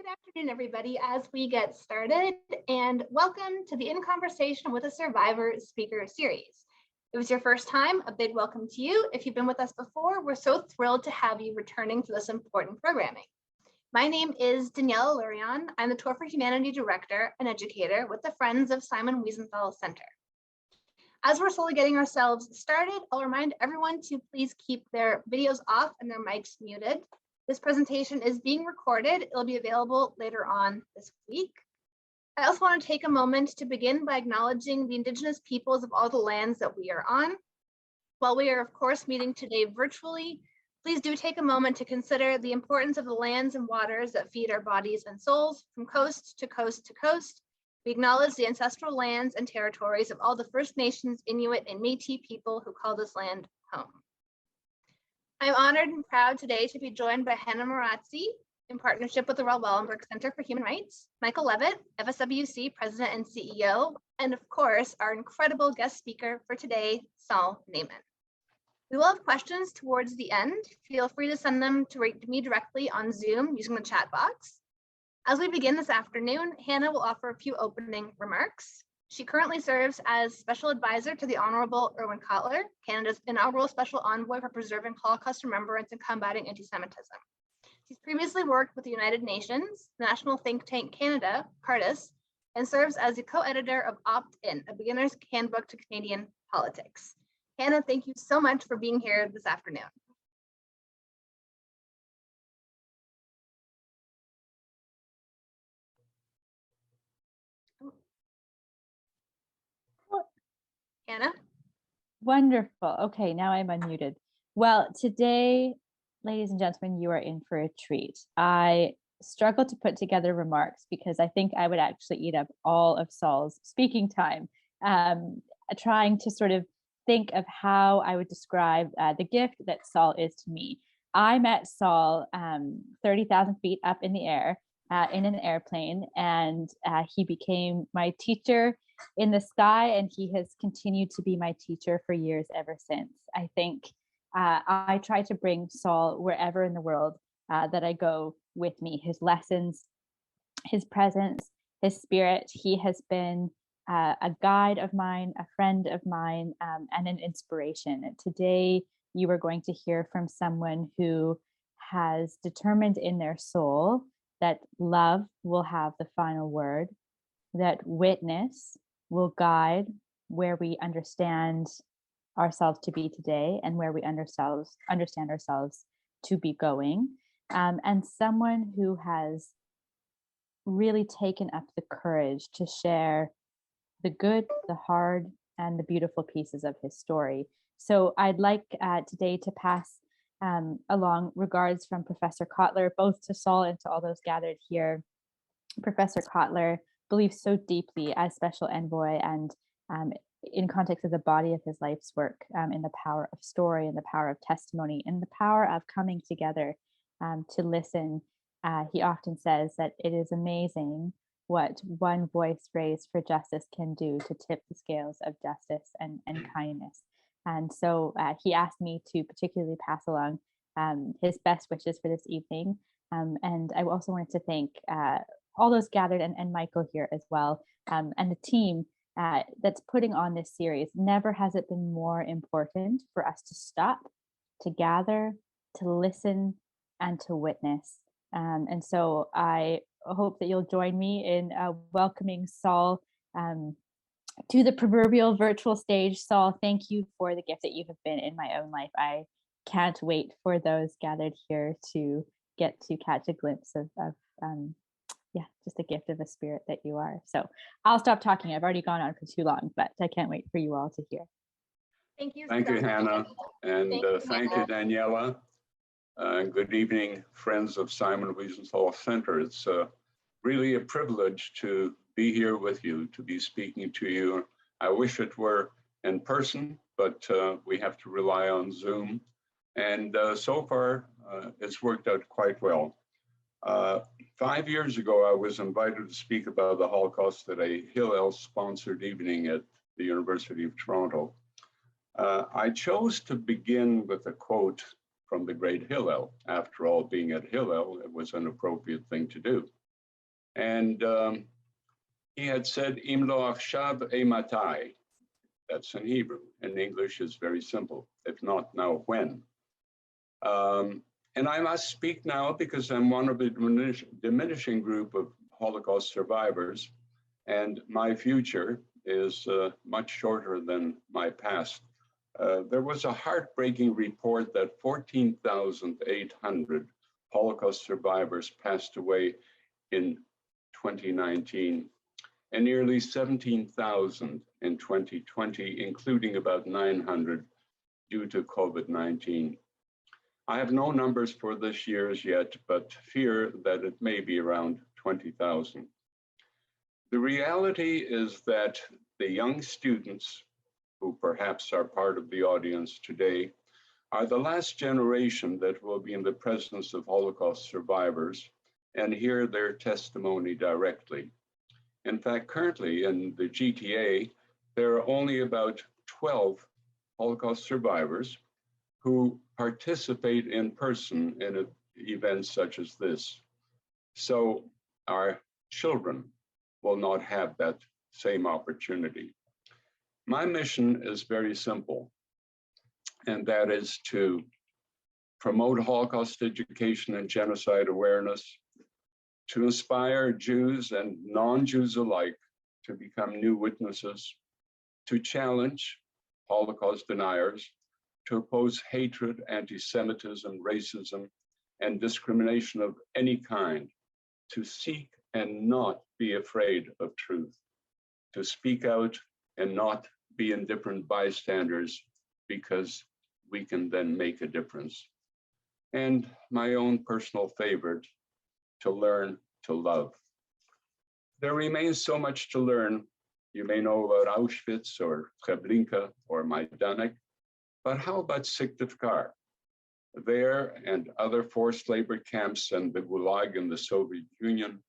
Good afternoon, everybody, as we get started, and welcome to the In Conversation with a Survivor speaker series. If it was your first time, a big welcome to you. If you've been with us before, we're so thrilled to have you returning to this important programming. My name is Daniela Lurion. I'm the Tour for Humanity Director and Educator with the Friends of Simon Wiesenthal Center. As we're slowly getting ourselves started, I'll remind everyone to please keep their videos off and their mics muted. This presentation is being recorded. It'll be available later on this week. I also want to take a moment to begin by acknowledging the Indigenous peoples of all the lands that we are on. While we are, of course, meeting today virtually, please do take a moment to consider the importance of the lands and waters that feed our bodies and souls from coast to coast to coast. We acknowledge the ancestral lands and territories of all the First Nations, Inuit, and Métis people who call this land home. I'm honored and proud today to be joined by Hannah Marazzi in partnership with the Raoul Wallenberg Center for Human Rights, Michael Levitt, FSWC President and CEO, and of course, our incredible guest speaker for today, Sol Nayman. We will have questions towards the end. Feel free to send them to me directly on Zoom using the chat box. As we begin this afternoon, Hannah will offer a few opening remarks. She currently serves as Special Advisor to the Honorable Irwin Cotler, Canada's inaugural Special Envoy for Preserving Holocaust Remembrance and Combating Anti-Semitism. She's previously worked with the United Nations, the National Think Tank Canada, CARTIS, and serves as the co-editor of Opt-In, a beginner's handbook to Canadian politics. Hannah, thank you so much for being here this afternoon. Hannah? Wonderful. Okay, now I'm unmuted. Well, today, ladies and gentlemen, you are in for a treat. I struggled to put together remarks because I think I would actually eat up all of Sol's speaking time, trying to sort of think of how I would describe the gift that Sol is to me. I met Sol 30,000 feet up in the air in an airplane, and he became my teacher in the sky, and he has continued to be my teacher for years ever since. I think I try to bring Sol wherever in the world that I go with me. His lessons, his presence, his spirit. He has been a guide of mine, a friend of mine, and an inspiration. And today you are going to hear from someone who has determined in their soul that love will have the final word, that witness will guide where we understand ourselves to be today and where we understand ourselves to be going, and someone who has really taken up the courage to share the good, the hard, and the beautiful pieces of his story. So I'd like today to pass along regards from Professor Cotler, both to Sol and to all those gathered here. Professor Cotler believes so deeply as Special Envoy and in context of the body of his life's work, in the power of story, in the power of testimony, in the power of coming together to listen. He often says that it is amazing what one voice raised for justice can do to tip the scales of justice and kindness. And so he asked me to particularly pass along his best wishes for this evening. And I also wanted to thank all those gathered and Michael here as well, and the team that's putting on this series. Never has it been more important for us to stop, to gather, to listen, and to witness. And so I hope that you'll join me in welcoming Sol to the proverbial virtual stage. Sol, thank you for the gift that you have been in my own life. I can't wait for those gathered here to get to catch a glimpse of just a gift of a spirit that you are. So I'll stop talking. I've already gone on for too long, but I can't wait for you all to hear. Thank you. Thank you, Hannah. And thank you, Daniela. Good evening, friends of Simon Wiesenthal Center. It's really a privilege to be here with you, to be speaking to you. I wish it were in person, but we have to rely on Zoom. And so far, it's worked out quite well. 5 years ago, I was invited to speak about the Holocaust at a Hillel-sponsored evening at the University of Toronto. I chose to begin with a quote from the great Hillel. After all, being at Hillel, it was an appropriate thing to do. And he had said, Im lo achshav matai. That's in Hebrew. In English, it's very simple. If not now, when? And I must speak now because I'm one of the diminishing group of Holocaust survivors, and my future is much shorter than my past. There was a heartbreaking report that 14,800 Holocaust survivors passed away in 2019, and nearly 17,000 in 2020, including about 900 due to COVID-19. I have no numbers for this year as yet, but fear that it may be around 20,000. The reality is that the young students, who perhaps are part of the audience today, are the last generation that will be in the presence of Holocaust survivors and hear their testimony directly. In fact, currently in the GTA, there are only about 12 Holocaust survivors who participate in person in events such as this. So our children will not have that same opportunity. My mission is very simple, and that is to promote Holocaust education and genocide awareness, to inspire Jews and non-Jews alike to become new witnesses, to challenge Holocaust deniers, to oppose hatred, anti-Semitism, racism, and discrimination of any kind, to seek and not be afraid of truth, to speak out and not be indifferent bystanders, because we can then make a difference. And my own personal favorite, to learn to love. There remains so much to learn. You may know about Auschwitz or Treblinka or Majdanek, but how about Syktyvkar? There and other forced labor camps and the Gulag in the Soviet Union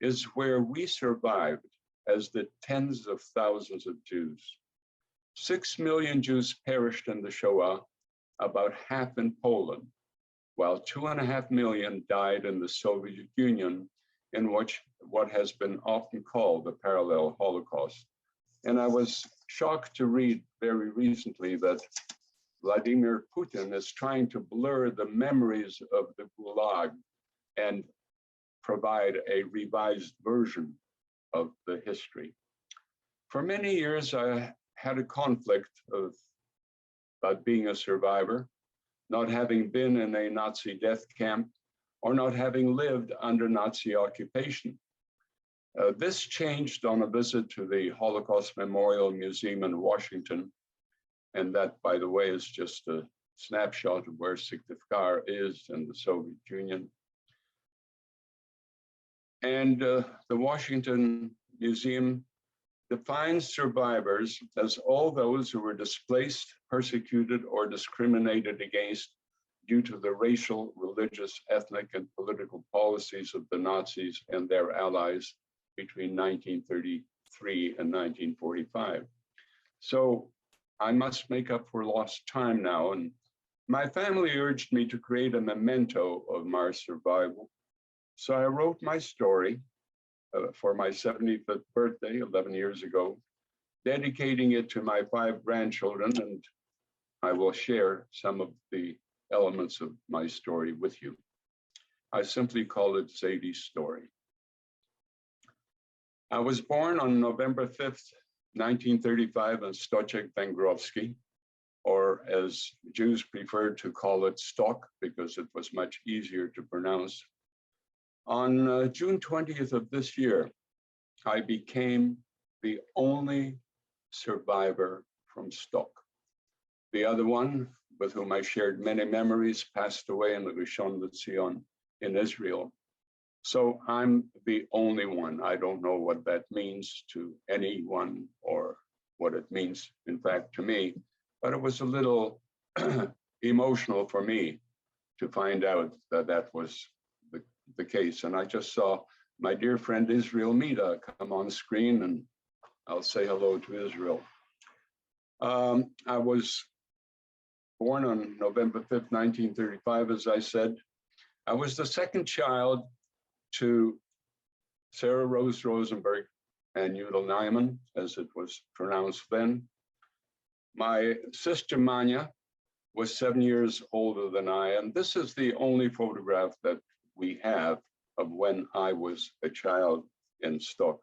is where we survived as the tens of thousands of Jews. 6 million Jews perished in the Shoah, about half in Poland, while 2.5 million died in the Soviet Union in what has been often called the parallel Holocaust. And I was shocked to read very recently that Vladimir Putin is trying to blur the memories of the Gulag and provide a revised version of the history. For many years, I had a conflict about being a survivor, not having been in a Nazi death camp, or not having lived under Nazi occupation. This changed on a visit to the Holocaust Memorial Museum in Washington. And that, by the way, is just a snapshot of where Syktyvkar is in the Soviet Union. And the Washington Museum defines survivors as all those who were displaced, persecuted, or discriminated against due to the racial, religious, ethnic, and political policies of the Nazis and their allies between 1933 and 1945. So I must make up for lost time now, and my family urged me to create a memento of my survival. So I wrote my story for my 75th birthday 11 years ago, dedicating it to my 5 grandchildren, and I will share some of the elements of my story with you. I simply call it Zadie's story. I was born on November 5th, 1935 in Stoczek Węgrowski, or as Jews preferred to call it, Stok, because it was much easier to pronounce. On June 20th of this year, I became the only survivor from Stok. The other one, with whom I shared many memories, passed away in the Rishon LeZion in Israel. So I'm the only one. I don't know what that means to anyone or what it means, in fact, to me, but it was a little emotional for me to find out that that was the case. And I just saw my dear friend Israel Mida come on screen, and I'll say hello to Israel. I was born on November 5th, 1935, as I said. I was the second child to Sarah Rose Rosenberg, and Sol Nayman, as it was pronounced then. My sister Manya was 7 years older than I, and this is the only photograph that we have of when I was a child in Stock.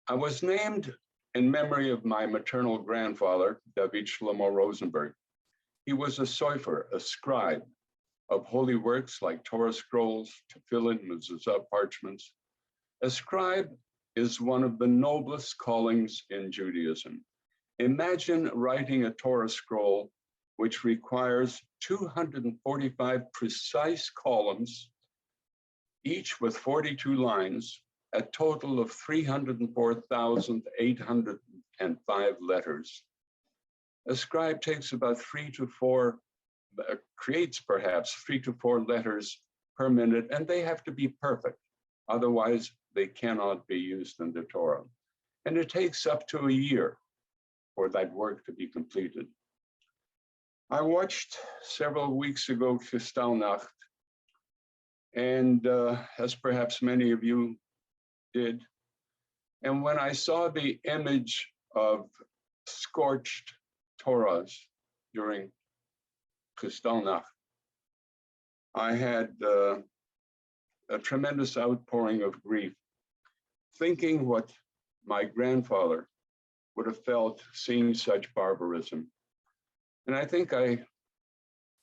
I was named in memory of my maternal grandfather, David Shlomo Rosenberg. He was a sofer, a scribe of holy works like Torah scrolls, tefillin, mezuzah parchments. A scribe is one of the noblest callings in Judaism. Imagine writing a Torah scroll which requires 245 precise columns, each with 42 lines, a total of 304,805 letters. A scribe takes about creates perhaps 3 to 4 letters per minute, and they have to be perfect. Otherwise, they cannot be used in the Torah. And it takes up to a year for that work to be completed. I watched several weeks ago Kristallnacht, and as perhaps many of you did, and when I saw the image of scorched Torahs during Kristallnacht, I had a tremendous outpouring of grief, thinking what my grandfather would have felt seeing such barbarism. And I think I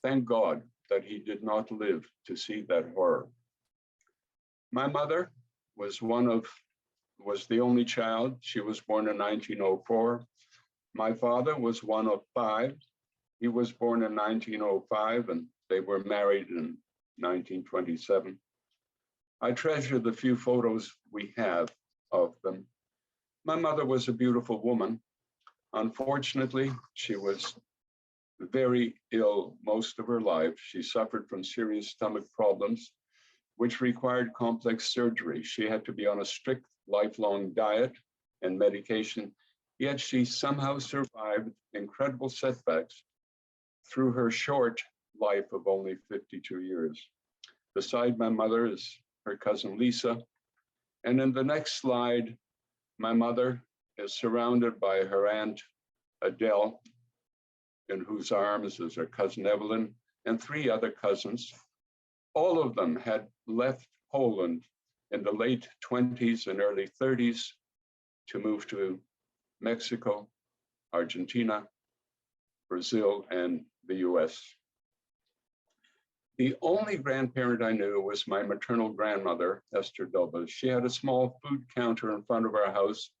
thank God that he did not live to see that horror. My mother was the only child. She was born in 1904. My father was one of 5. He was born in 1905, and they were married in 1927. I treasure the few photos we have of them. My mother was a beautiful woman. Unfortunately, she was very ill most of her life. She suffered from serious stomach problems, which required complex surgery. She had to be on a strict lifelong diet and medication, yet she somehow survived incredible setbacks through her short life of only 52 years. Beside my mother is her cousin Lisa. And in the next slide, my mother is surrounded by her aunt Adele, in whose arms is her cousin Evelyn, and 3 other cousins. All of them had left Poland in the late 20s and early 30s to move to Mexico, Argentina, Brazil, and the US. The only grandparent I knew was my maternal grandmother, Esther Dobas. She had a small food counter in front of our house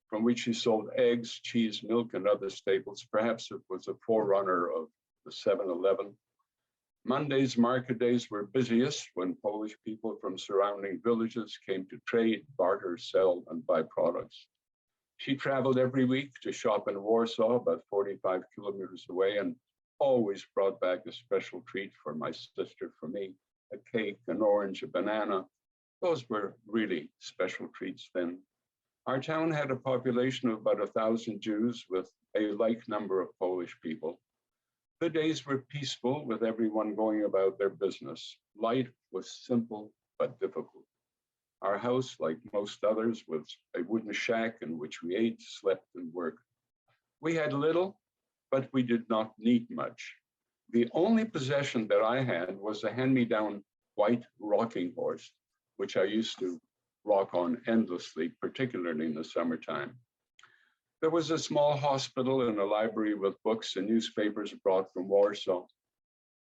from which she sold eggs, cheese, milk, and other staples. Perhaps it was a forerunner of the 7-Eleven. Mondays, market days were busiest when Polish people from surrounding villages came to trade, barter, sell, and buy products. She traveled every week to shop in Warsaw, about 45 kilometers away, and always brought back a special treat for my sister, for me, a cake, an orange, a banana. Those were really special treats then. Our town had a population of about 1,000 Jews with a like number of Polish people. The days were peaceful with everyone going about their business. Life was simple but difficult. Our house, like most others, was a wooden shack in which we ate, slept, and worked. We had little, but we did not need much. The only possession that I had was a hand-me-down white rocking horse, which I used to rock on endlessly, particularly in the summertime. There was a small hospital and a library with books and newspapers brought from Warsaw.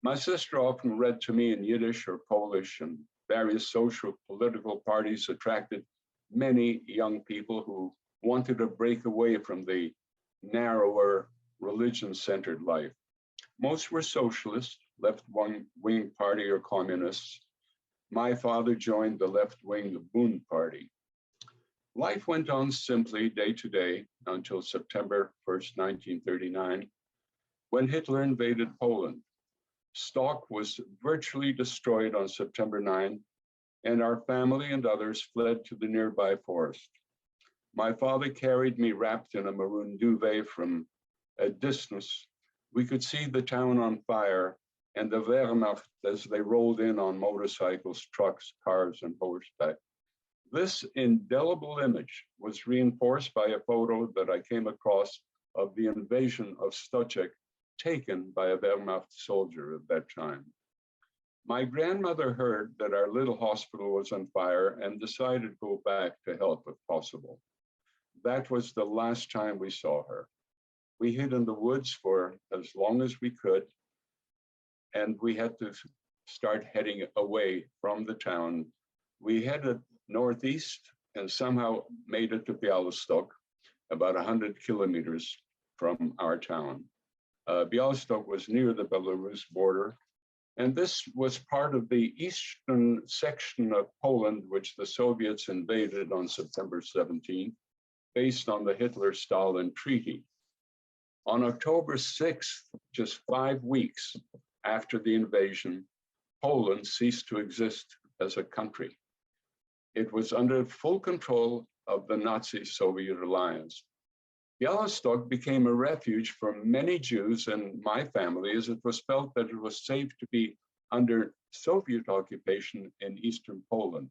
My sister often read to me in Yiddish or Polish, and various social political parties attracted many young people who wanted to break away from the narrower religion-centered life. Most were socialist, left-wing party or communists. My father joined the left-wing Bund party. Life went on simply day to day until September 1st, 1939, when Hitler invaded Poland. Stock was virtually destroyed on September 9, and our family and others fled to the nearby forest. My father carried me wrapped in a maroon duvet. From a distance. We could see the town on fire and the Wehrmacht as they rolled in on motorcycles, trucks, cars, and horseback. This indelible image was reinforced by a photo that I came across of the invasion of Stoczek, taken by a Wehrmacht soldier at that time. My grandmother heard that our little hospital was on fire and decided to go back to help if possible. That was the last time we saw her. We hid in the woods for as long as we could, and we had to start heading away from the town. We headed northeast and somehow made it to Białystok, about 100 kilometers from our town. Białystok was near the Belarus border, and this was part of the eastern section of Poland, which the Soviets invaded on September 17th, based on the Hitler-Stalin Treaty. On October 6th, just 5 weeks after the invasion, Poland ceased to exist as a country. It was under full control of the Nazi-Soviet alliance. Białystok became a refuge for many Jews and my family, as it was felt that it was safe to be under Soviet occupation in Eastern Poland.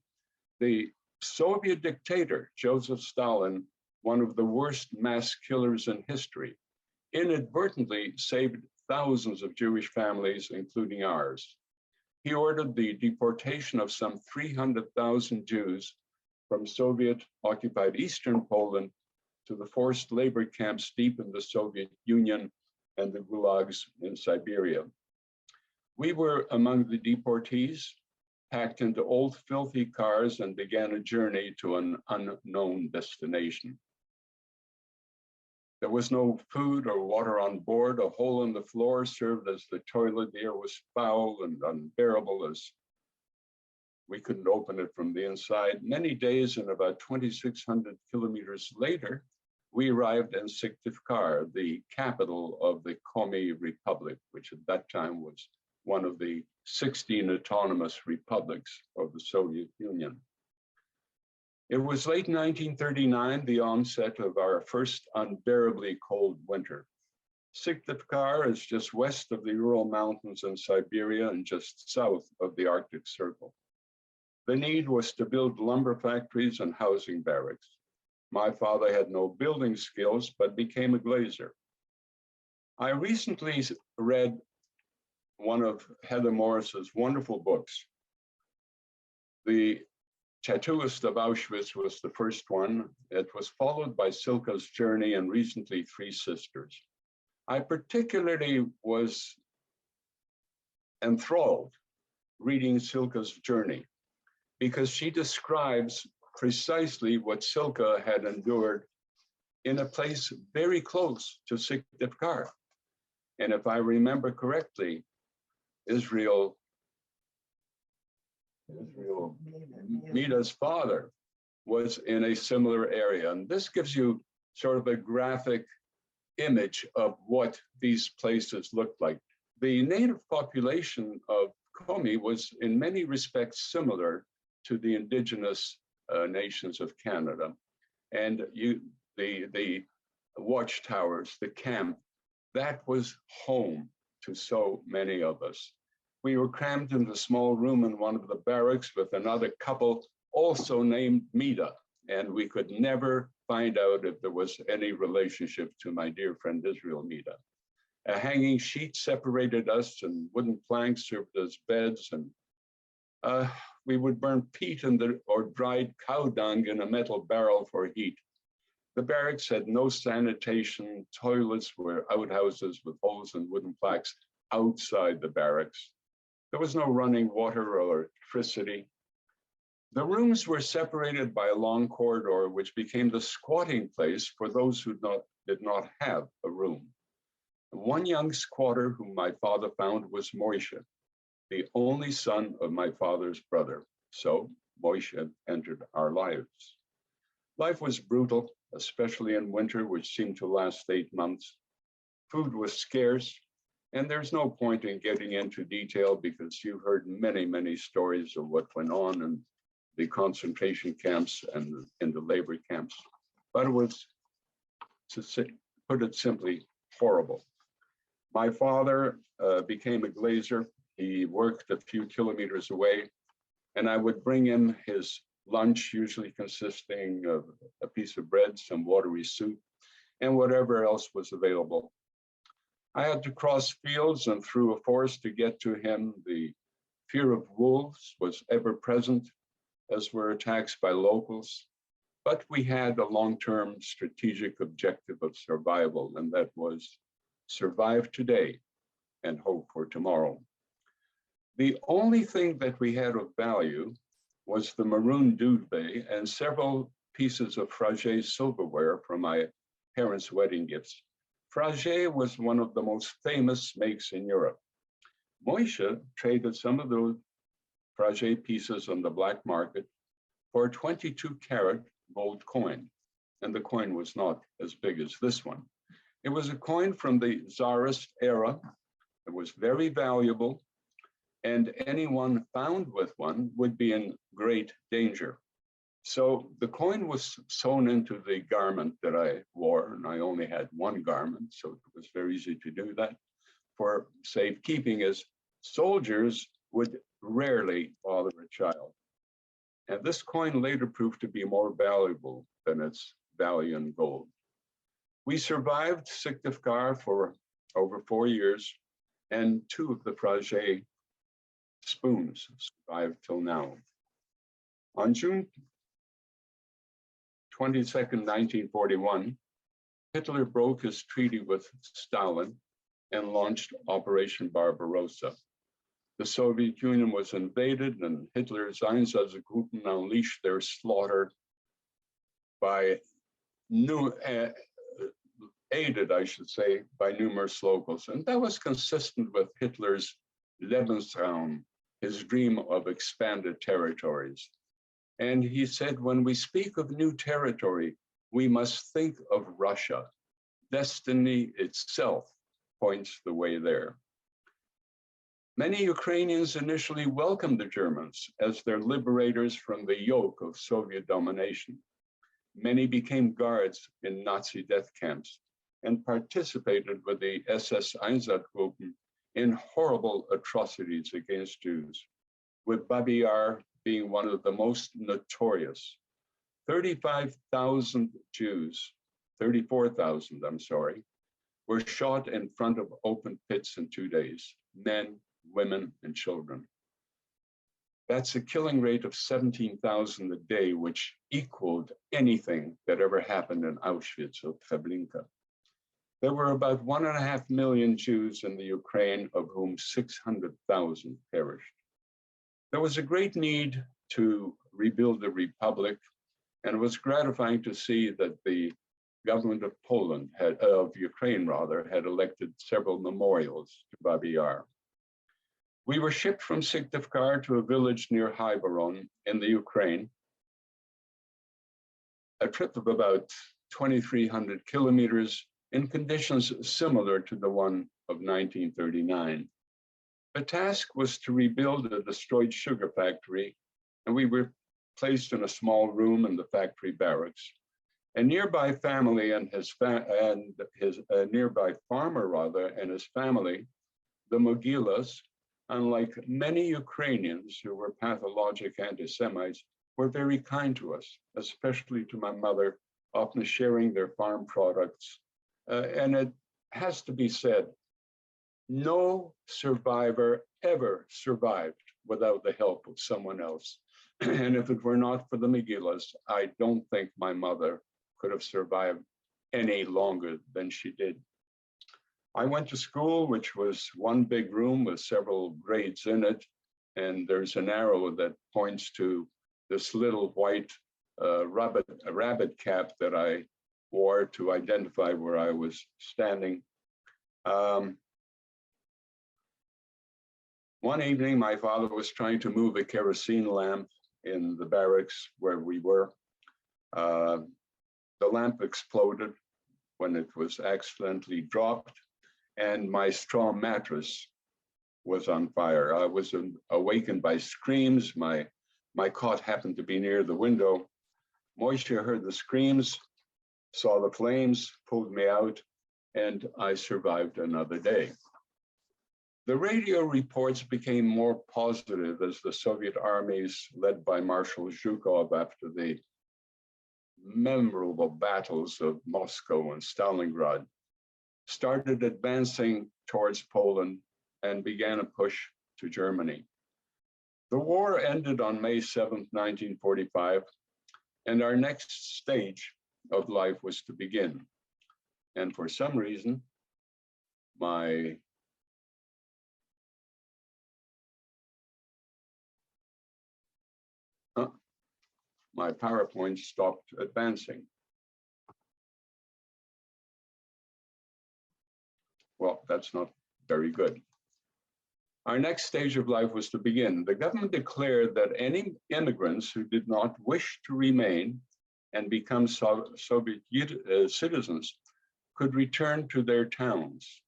The Soviet dictator, Joseph Stalin, one of the worst mass killers in history, inadvertently saved thousands of Jewish families, including ours. He ordered the deportation of some 300,000 Jews from Soviet-occupied Eastern Poland to the forced labor camps deep in the Soviet Union and the gulags in Siberia. We were among the deportees, packed into old filthy cars, and began a journey to an unknown destination. There was no food or water on board. A hole in the floor served as the toilet. The air was foul and unbearable, as we couldn't open it from the inside. Many days and about 2,600 kilometers later, we arrived in Syktyvkar, the capital of the Komi Republic, which at that time was one of the 16 autonomous republics of the Soviet Union. It was late 1939, the onset of our first unbearably cold winter. Syktyvkar is just west of the Ural Mountains in Siberia and just south of the Arctic Circle. The need was to build lumber factories and housing barracks. My father had no building skills, but became a glazier. I recently read one of Heather Morris's wonderful books. The Tattooist of Auschwitz was the first one. It was followed by Silke's Journey and recently Three Sisters. I particularly was enthralled reading Silke's Journey because she describes precisely what Silke had endured in a place very close to Syktyvkar. And if I remember correctly, Israel, Mida's father was in a similar area. And this gives you sort of a graphic image of what these places looked like. The native population of Komi was in many respects similar to the indigenous nations of Canada. And the watchtowers, the camp, that was home to so many of us. We were crammed into a small room in one of the barracks with another couple also named Mida, and we could never find out if there was any relationship to my dear friend Israel Mida. A hanging sheet separated us, and wooden planks served as beds, and we would burn peat or dried cow dung in a metal barrel for heat. The barracks had no sanitation. Toilets were outhouses with holes and wooden plaques outside the barracks. There was no running water or electricity. The rooms were separated by a long corridor, which became the squatting place for those who did not have a room. One young squatter whom my father found was Moishe, the only son of my father's brother. So Moishe entered our lives. Life was brutal, especially in winter, which seemed to last 8 months. Food was scarce, and there's no point in getting into detail because you've heard many, many stories of what went on in the concentration camps and in the labor camps. But it was, to put it simply, horrible. My father became a glazier. He worked a few kilometers away, and I would bring him his lunch, usually consisting of a piece of bread, some watery soup, and whatever else was available. I had to cross fields and through a forest to get to him. The fear of wolves was ever present, as were attacks by locals. But we had a long-term strategic objective of survival, and that was survive today and hope for tomorrow. The only thing that we had of value was the maroon duvet and several pieces of Fragé silverware from my parents' wedding gifts. Fragé was one of the most famous makes in Europe. Moishe traded some of those Fragé pieces on the black market for a 22-carat gold coin, and the coin was not as big as this one. It was a coin from the Tsarist era. It was very valuable, and anyone found with one would be in great danger. So the coin was sewn into the garment that I wore, and I only had one garment, so it was very easy to do that for safekeeping, as soldiers would rarely bother a child. And this coin later proved to be more valuable than its value in gold. We survived Syktyvkar for over 4 years, and 2 of the Fragé spoons survived till now. On June 22nd, 1941, Hitler broke his treaty with Stalin and launched Operation Barbarossa. The Soviet Union was invaded, and Hitler's Einsatzgruppen unleashed their slaughter by aided, I should say, by numerous locals. And that was consistent with Hitler's Lebensraum, his dream of expanded territories. And he said, when we speak of new territory, we must think of Russia. Destiny itself points the way there. Many Ukrainians initially welcomed the Germans as their liberators from the yoke of Soviet domination. Many became guards in Nazi death camps and participated with the SS Einsatzgruppen in horrible atrocities against Jews, with Babi Yar being one of the most notorious. 34,000 Jews, were shot in front of open pits in 2 days, men, women, and children. That's a killing rate of 17,000 a day, which equaled anything that ever happened in Auschwitz or Treblinka. There were about 1.5 million Jews in the Ukraine, of whom 600,000 perished. There was a great need to rebuild the republic, and it was gratifying to see that the government of Ukraine had elected several memorials to Babi Yar. We were shipped from Syktyvkar to a village near Hyberon in the Ukraine, a trip of about 2,300 kilometers in conditions similar to the one of 1939. The task was to rebuild a destroyed sugar factory, and we were placed in a small room in the factory barracks. A nearby family and his nearby farmer and his family, the Mogilas, unlike many Ukrainians who were pathologic anti-Semites, were very kind to us, especially to my mother, often sharing their farm products. And it has to be said, no survivor ever survived without the help of someone else. And if it were not for the Mogilas, I don't think my mother could have survived any longer than she did. I went to school, which was one big room with several grades in it. And there's an arrow that points to this little white rabbit cap that I wore to identify where I was standing. One evening, my father was trying to move a kerosene lamp in the barracks where we were. The lamp exploded when it was accidentally dropped, and my straw mattress was on fire. I was awakened by screams. My cot happened to be near the window. Moishe heard the screams, saw the flames, pulled me out, and I survived another day. The radio reports became more positive as the Soviet armies, led by Marshal Zhukov after the memorable battles of Moscow and Stalingrad, started advancing towards Poland and began a push to Germany. The war ended on May 7th, 1945, and our next stage of life was to begin. And for some reason, my PowerPoint stopped advancing. Well, that's not very good. Our next stage of life was to begin. The government declared that any immigrants who did not wish to remain and become Soviet citizens could return to their towns.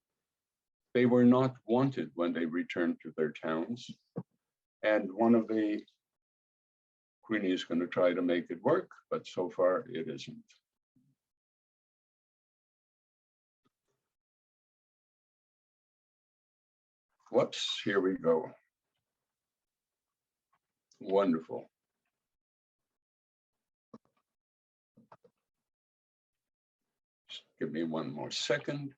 They were not wanted when they returned to their towns. And one of the Queenie is going to try to make it work, but so far it isn't. Whoops, here we go. Wonderful. Just give me one more second.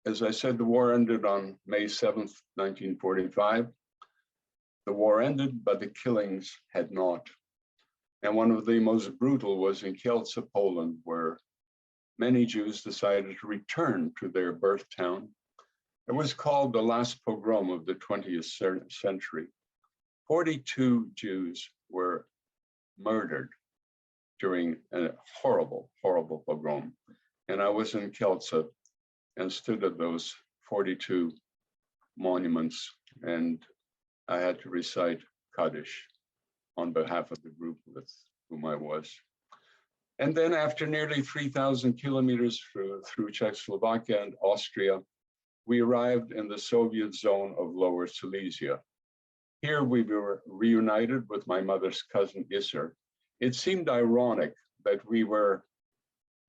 As I said, the war ended on May 7th, 1945. The war ended, but the killings had not. And one of the most brutal was in Kielce, Poland, where many Jews decided to return to their birth town. It was called the last pogrom of the 20th century. 42 Jews were murdered during a horrible, horrible pogrom. And I was in Kielce and stood at those 42 monuments, and I had to recite Kaddish on behalf of the group with whom I was. And then after nearly 3,000 kilometers through Czechoslovakia and Austria, we arrived in the Soviet zone of Lower Silesia. Here we were reunited with my mother's cousin Isser. It seemed ironic that we were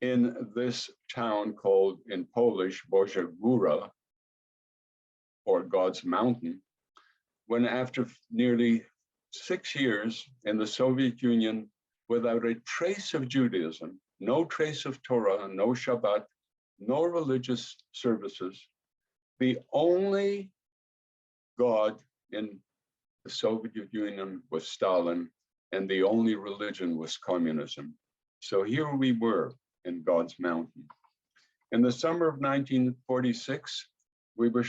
in this town called in Polish, Boża Góra, or God's Mountain, when after nearly 6 years in the Soviet Union, without a trace of Judaism, no trace of Torah, no Shabbat, no religious services, the only God in the Soviet Union was Stalin, and the only religion was communism. So here we were in God's Mountain. In the summer of 1946, we were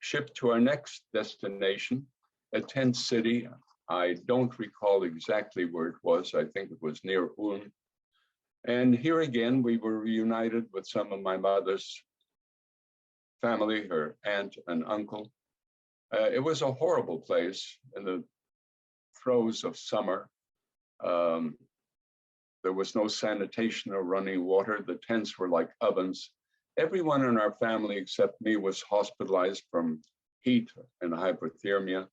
shipped to our next destination, a tent city. I don't recall exactly where it was. I think it was near Ulm. And here again, we were reunited with some of my mother's family, her aunt and uncle. It was a horrible place in the throes of summer. There was no sanitation or running water. The tents were like ovens. Everyone in our family except me was hospitalized from heat and hypothermia.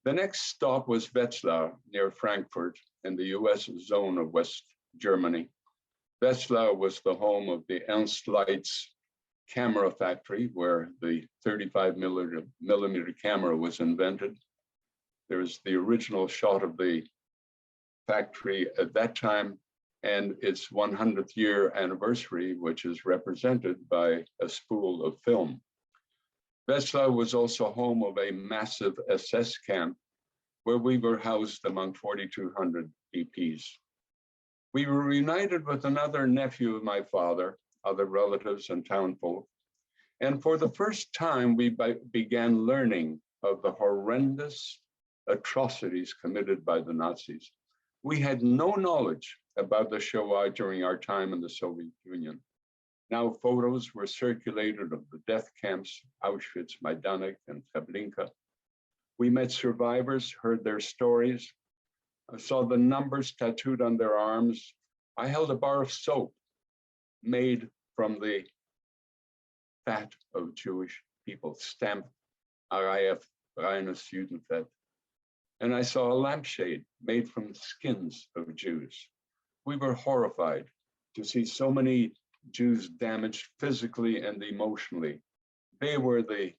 The next stop was Wetzlar near Frankfurt in the US zone of West Germany. Wetzlar was the home of the Ernst Leitz camera factory where the 35 millimeter camera was invented. There's the original shot of the factory at that time and its 100th year anniversary, which is represented by a spool of film. Wetzlar was also home of a massive SS camp where we were housed among 4,200 EPs. We were reunited with another nephew of my father, other relatives and townfolk. And for the first time, we began learning of the horrendous atrocities committed by the Nazis. We had no knowledge about the Shoah during our time in the Soviet Union. Now photos were circulated of the death camps, Auschwitz, Majdanek, and Treblinka. We met survivors, heard their stories. I saw the numbers tattooed on their arms. I held a bar of soap made from the fat of Jewish people, stamped RIF, Reines Judenfett. And I saw a lampshade made from the skins of Jews. We were horrified to see so many Jews damaged physically and emotionally. They were the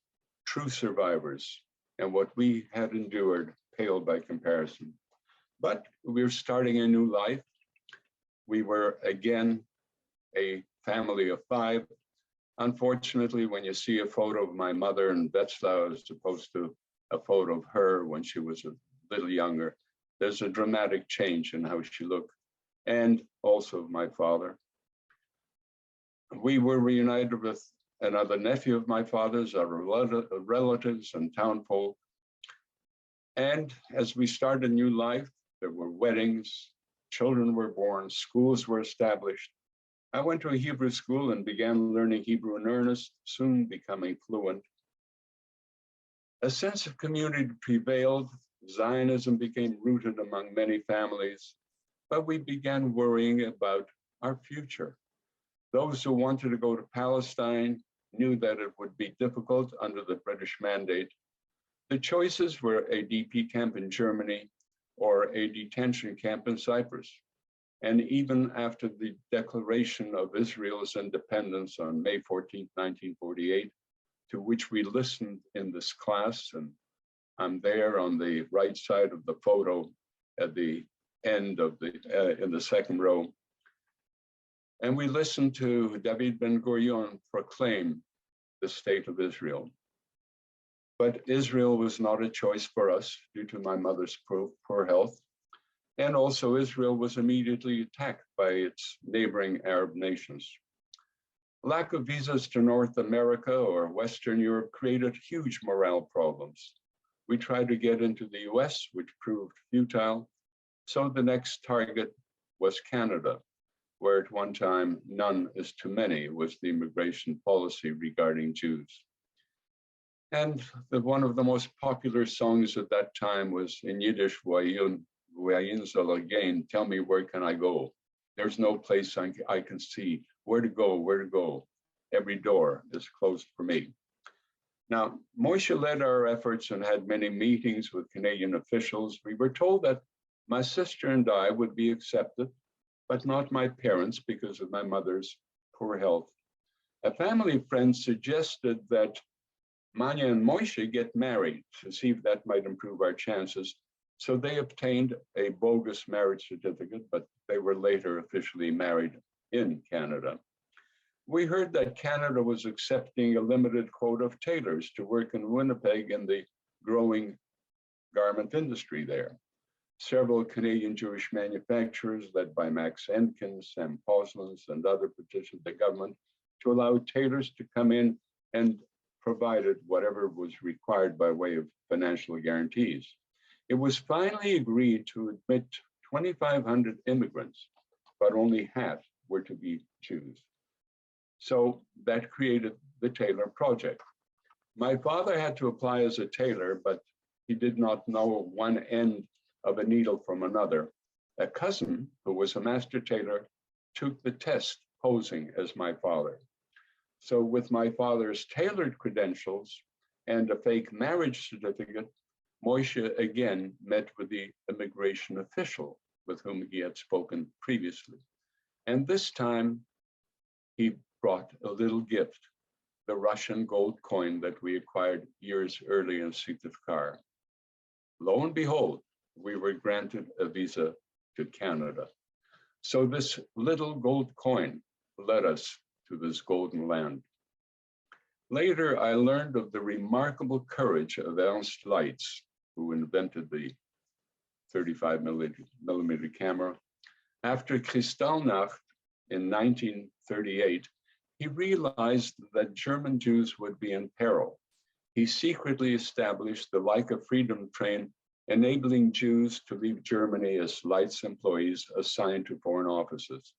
true survivors, and what we had endured paled by comparison. But we were starting a new life. We were again a family of 5. Unfortunately, when you see a photo of my mother in Wetzlar as opposed to a photo of her when she was a little younger, there's a dramatic change in how she looked, and also my father. We were reunited with another nephew of my father's, our relatives and townfolk. And as we started a new life, there were weddings, children were born, schools were established. I went to a Hebrew school and began learning Hebrew in earnest, soon becoming fluent. A sense of community prevailed. Zionism became rooted among many families, but we began worrying about our future. Those who wanted to go to Palestine knew that it would be difficult under the British mandate. The choices were a DP camp in Germany or a detention camp in Cyprus. And even after the declaration of Israel's independence on May 14, 1948, to which we listened in this class, and I'm there on the right side of the photo at the end of in the second row. And we listened to David Ben-Gurion proclaim the state of Israel. But Israel was not a choice for us due to my mother's poor health. And also Israel was immediately attacked by its neighboring Arab nations. Lack of visas to North America or Western Europe created huge morale problems. We tried to get into the US, which proved futile. So the next target was Canada, where at one time, none is too many was the immigration policy regarding Jews. And one of the most popular songs at that time was in Yiddish, Wohin soll ich gehen? Tell me, where can I go? There's no place I can see. Where to go, where to go? Every door is closed for me. Now, Moshe led our efforts and had many meetings with Canadian officials. We were told that my sister and I would be accepted, but not my parents because of my mother's poor health. A family friend suggested that Manya and Moshe get married to see if that might improve our chances. So they obtained a bogus marriage certificate, but they were later officially married in Canada. We heard that Canada was accepting a limited quota of tailors to work in Winnipeg in the growing garment industry there. Several Canadian Jewish manufacturers, led by Max Enkin, Sam Poslins, and others, petitioned the government to allow tailors to come in and provided whatever was required by way of financial guarantees. It was finally agreed to admit 2,500 immigrants, but only half were to be Jews. So that created the Tailor Project. My father had to apply as a tailor, but he did not know one end of a needle from another. A cousin, who was a master tailor, took the test posing as my father. So with my father's tailored credentials and a fake marriage certificate, Moshe again met with the immigration official with whom he had spoken previously. And this time he brought a little gift, the Russian gold coin that we acquired years earlier in Syktyvkar. Lo and behold, we were granted a visa to Canada. So this little gold coin led us to this golden land. Later, I learned of the remarkable courage of Ernst Leitz, who invented the 35 millimeter camera. After Kristallnacht in 1938, he realized that German Jews would be in peril. He secretly established the Leica Freedom Train, enabling Jews to leave Germany as Leitz employees assigned to foreign offices.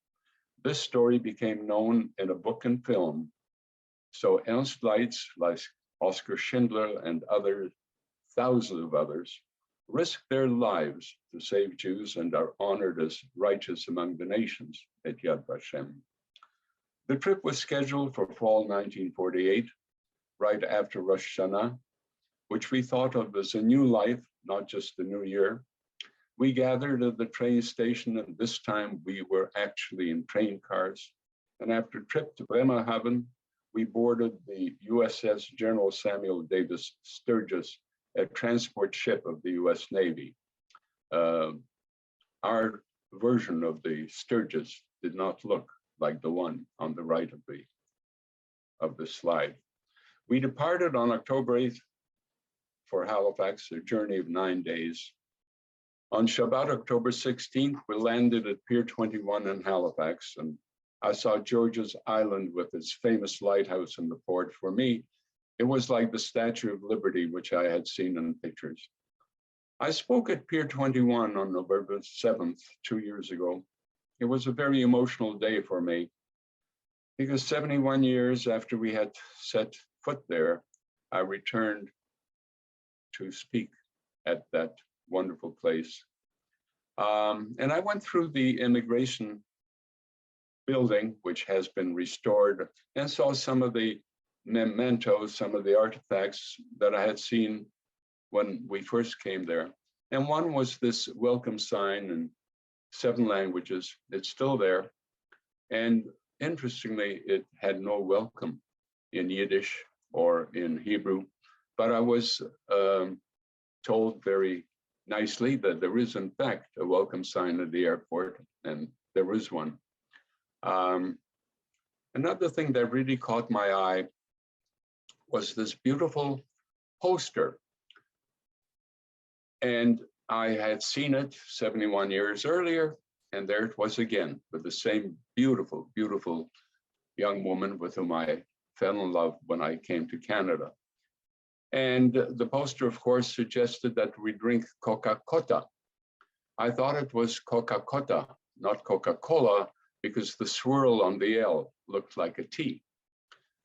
This story became known in a book and film. So Ernst Leitz, like Oskar Schindler and thousands of others, risked their lives to save Jews and are honored as righteous among the nations at Yad Vashem. The trip was scheduled for fall 1948, right after Rosh Hashanah, which we thought of as a new life, not just a new year. We gathered at the train station, and this time we were actually in train cars. And after a trip to Bremerhaven, we boarded the USS General Samuel Davis Sturgis, a transport ship of the US Navy. Our version of the Sturgis did not look like the one on the right of the slide. We departed on October 8th for Halifax, a journey of 9 days. On Shabbat, October 16th, we landed at Pier 21 in Halifax, and I saw George's Island with its famous lighthouse in the port. For me, it was like the Statue of Liberty, which I had seen in pictures. I spoke at Pier 21 on November 7th, 2 years ago. It was a very emotional day for me because 71 years after we had set foot there, I returned to speak at that wonderful place. And I went through the immigration building, which has been restored, and saw some of the mementos, some of the artifacts that I had seen when we first came there. And one was this welcome sign in 7 languages. It's still there. And interestingly, it had no welcome in Yiddish or in Hebrew, but I was told very nicely that there is in fact a welcome sign at the airport, and there is one. Another thing that really caught my eye was this beautiful poster. And I had seen it 71 years earlier, and there it was again with the same beautiful, beautiful young woman with whom I fell in love when I came to Canada. And the poster, of course, suggested that we drink Coca-Cola. I thought it was Coca-Cola, not Coca-Cola, because the swirl on the L looked like a T.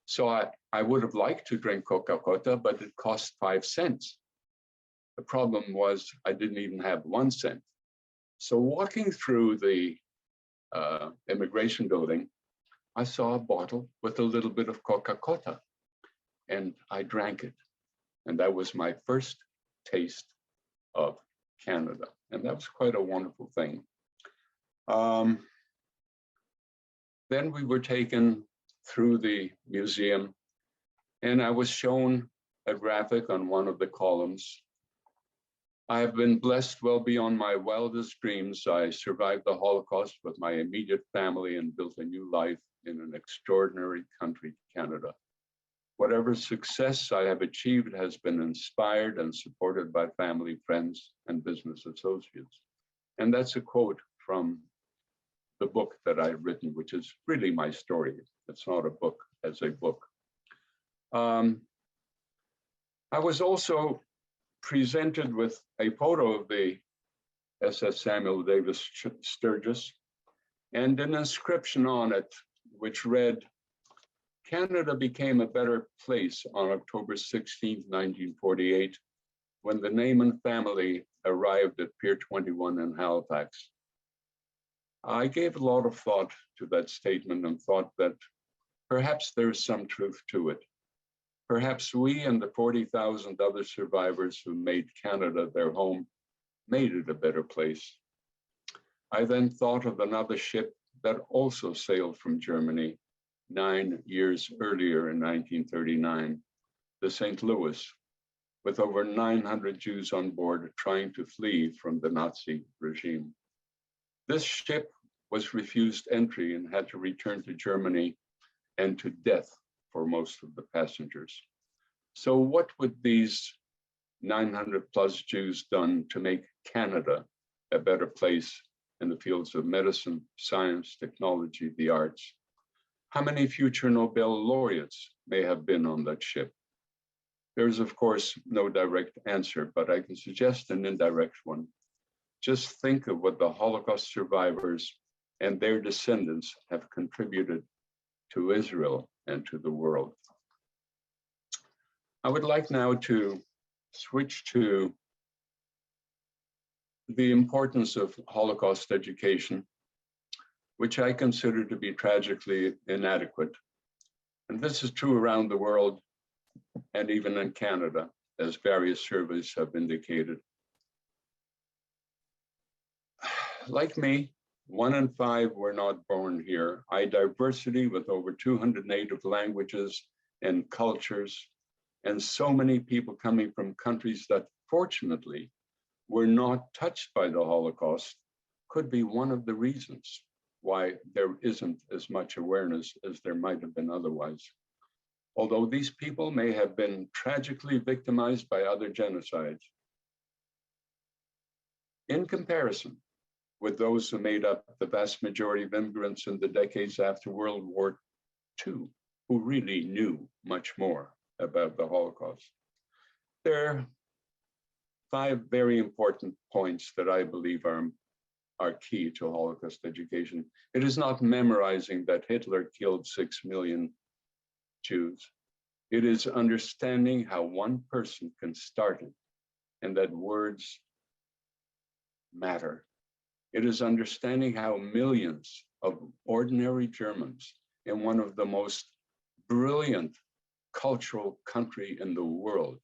So I would have liked to drink Coca-Cola, but it cost 5 cents. The problem was I didn't even have 1 cent. So walking through the immigration building, I saw a bottle with a little bit of Coca-Cola, and I drank it. And that was my first taste of Canada. And that was quite a wonderful thing. Then we were taken through the museum, and I was shown a graphic on one of the columns. I have been blessed well beyond my wildest dreams. I survived the Holocaust with my immediate family and built a new life in an extraordinary country, Canada. Whatever success I have achieved has been inspired and supported by family, friends, and business associates. And that's a quote from the book that I've written, which is really my story. It's not a book as a book. I was also presented with a photo of the SS Samuel Davis Sturgis and an inscription on it, which read, "Canada became a better place on October 16, 1948, when the Nayman family arrived at Pier 21 in Halifax." I gave a lot of thought to that statement and thought that perhaps there's some truth to it. Perhaps we and the 40,000 other survivors who made Canada their home made it a better place. I then thought of another ship that also sailed from Germany 9 years earlier in 1939, the St. Louis, with over 900 Jews on board trying to flee from the Nazi regime. This ship was refused entry and had to return to Germany and to death for most of the passengers. So what would these 900 plus Jews done to make Canada a better place in the fields of medicine, science, technology, the arts? How many future Nobel laureates may have been on that ship? There's, of course, no direct answer, but I can suggest an indirect one. Just think of what the Holocaust survivors and their descendants have contributed to Israel and to the world. I would like now to switch to the importance of Holocaust education, which I consider to be tragically inadequate. And this is true around the world and even in Canada, as various surveys have indicated. Like me, 1 in 5 were not born here. High diversity with over 200 native languages and cultures, and so many people coming from countries that fortunately were not touched by the Holocaust could be one of the reasons why there isn't as much awareness as there might have been otherwise. Although these people may have been tragically victimized by other genocides, in comparison with those who made up the vast majority of immigrants in the decades after World War II, who really knew much more about the Holocaust. There are 5 very important points that I believe are key to Holocaust education. It is not memorizing that Hitler killed 6 million Jews. It is understanding how one person can start it and that words matter. It is understanding how millions of ordinary Germans in one of the most brilliant cultural country in the world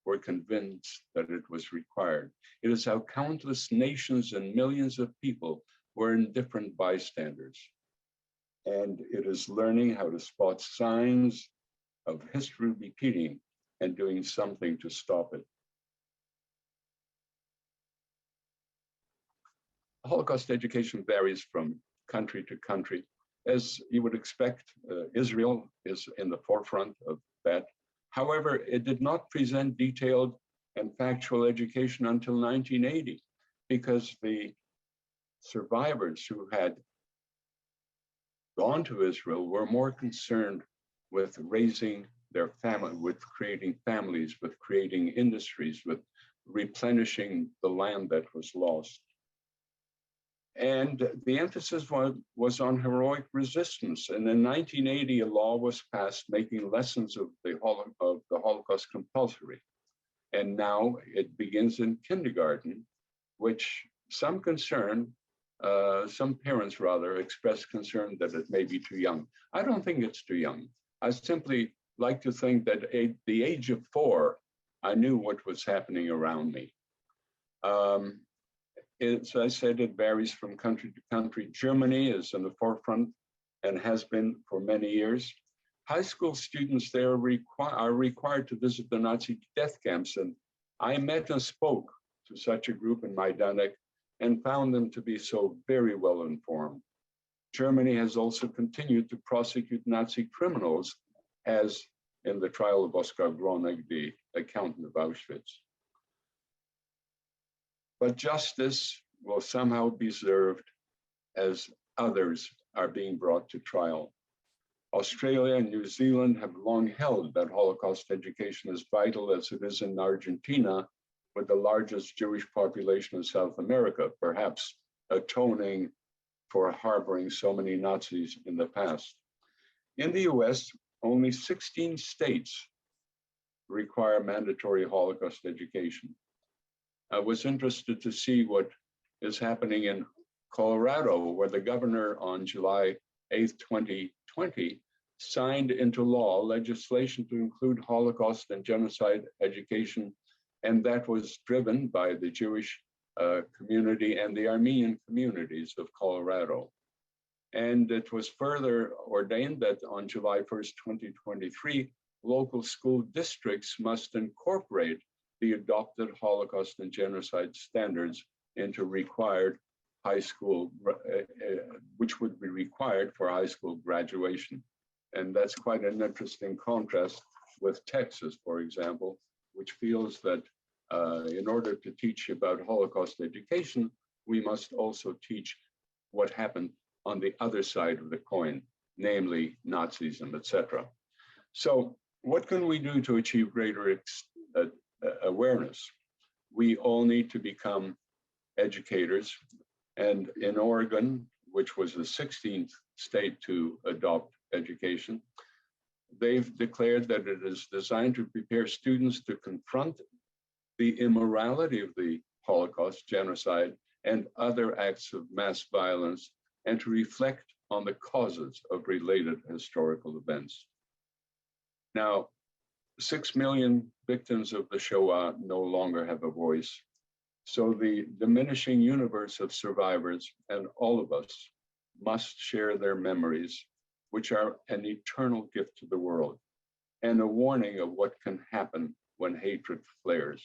were convinced that it was required. It is how countless nations and millions of people were indifferent bystanders. And it is learning how to spot signs of history repeating and doing something to stop it. Holocaust education varies from country to country. As you would expect, Israel is in the forefront of that. However, it did not present detailed and factual education until 1980, because the survivors who had gone to Israel were more concerned with raising their family, with creating families, with creating industries, with replenishing the land that was lost. And the emphasis was on heroic resistance. And in 1980, a law was passed making lessons of the Holocaust compulsory. And now it begins in kindergarten, which some parents rather express concern that it may be too young. I don't think it's too young. I simply like to think that at the age of 4, I knew what was happening around me. As I said, it varies from country to country. Germany is in the forefront and has been for many years. High school students there are required to visit the Nazi death camps. And I met and spoke to such a group in Majdanek and found them to be so very well informed. Germany has also continued to prosecute Nazi criminals, as in the trial of Oskar Groening, the accountant of Auschwitz. But justice will somehow be served as others are being brought to trial. Australia and New Zealand have long held that Holocaust education is vital, as it is in Argentina, with the largest Jewish population in South America, perhaps atoning for harboring so many Nazis in the past. In the US, only 16 states require mandatory Holocaust education. I was interested to see what is happening in Colorado, where the governor on July 8th, 2020, signed into law legislation to include Holocaust and genocide education, and that was driven by the Jewish community and the Armenian communities of Colorado. And it was further ordained that on July 1st, 2023, local school districts must incorporate the adopted Holocaust and genocide standards into required high school, which would be required for high school graduation. And that's quite an interesting contrast with Texas, for example, which feels that in order to teach about Holocaust education, we must also teach what happened on the other side of the coin, namely Nazism, etc. So what can we do to achieve greater awareness? We all need to become educators. And in Oregon, which was the 16th state to adopt education, they've declared that it is designed to prepare students to confront the immorality of the Holocaust, genocide, and other acts of mass violence, and to reflect on the causes of related historical events. Now, 6 million victims of the Shoah no longer have a voice. So the diminishing universe of survivors and all of us must share their memories, which are an eternal gift to the world and a warning of what can happen when hatred flares.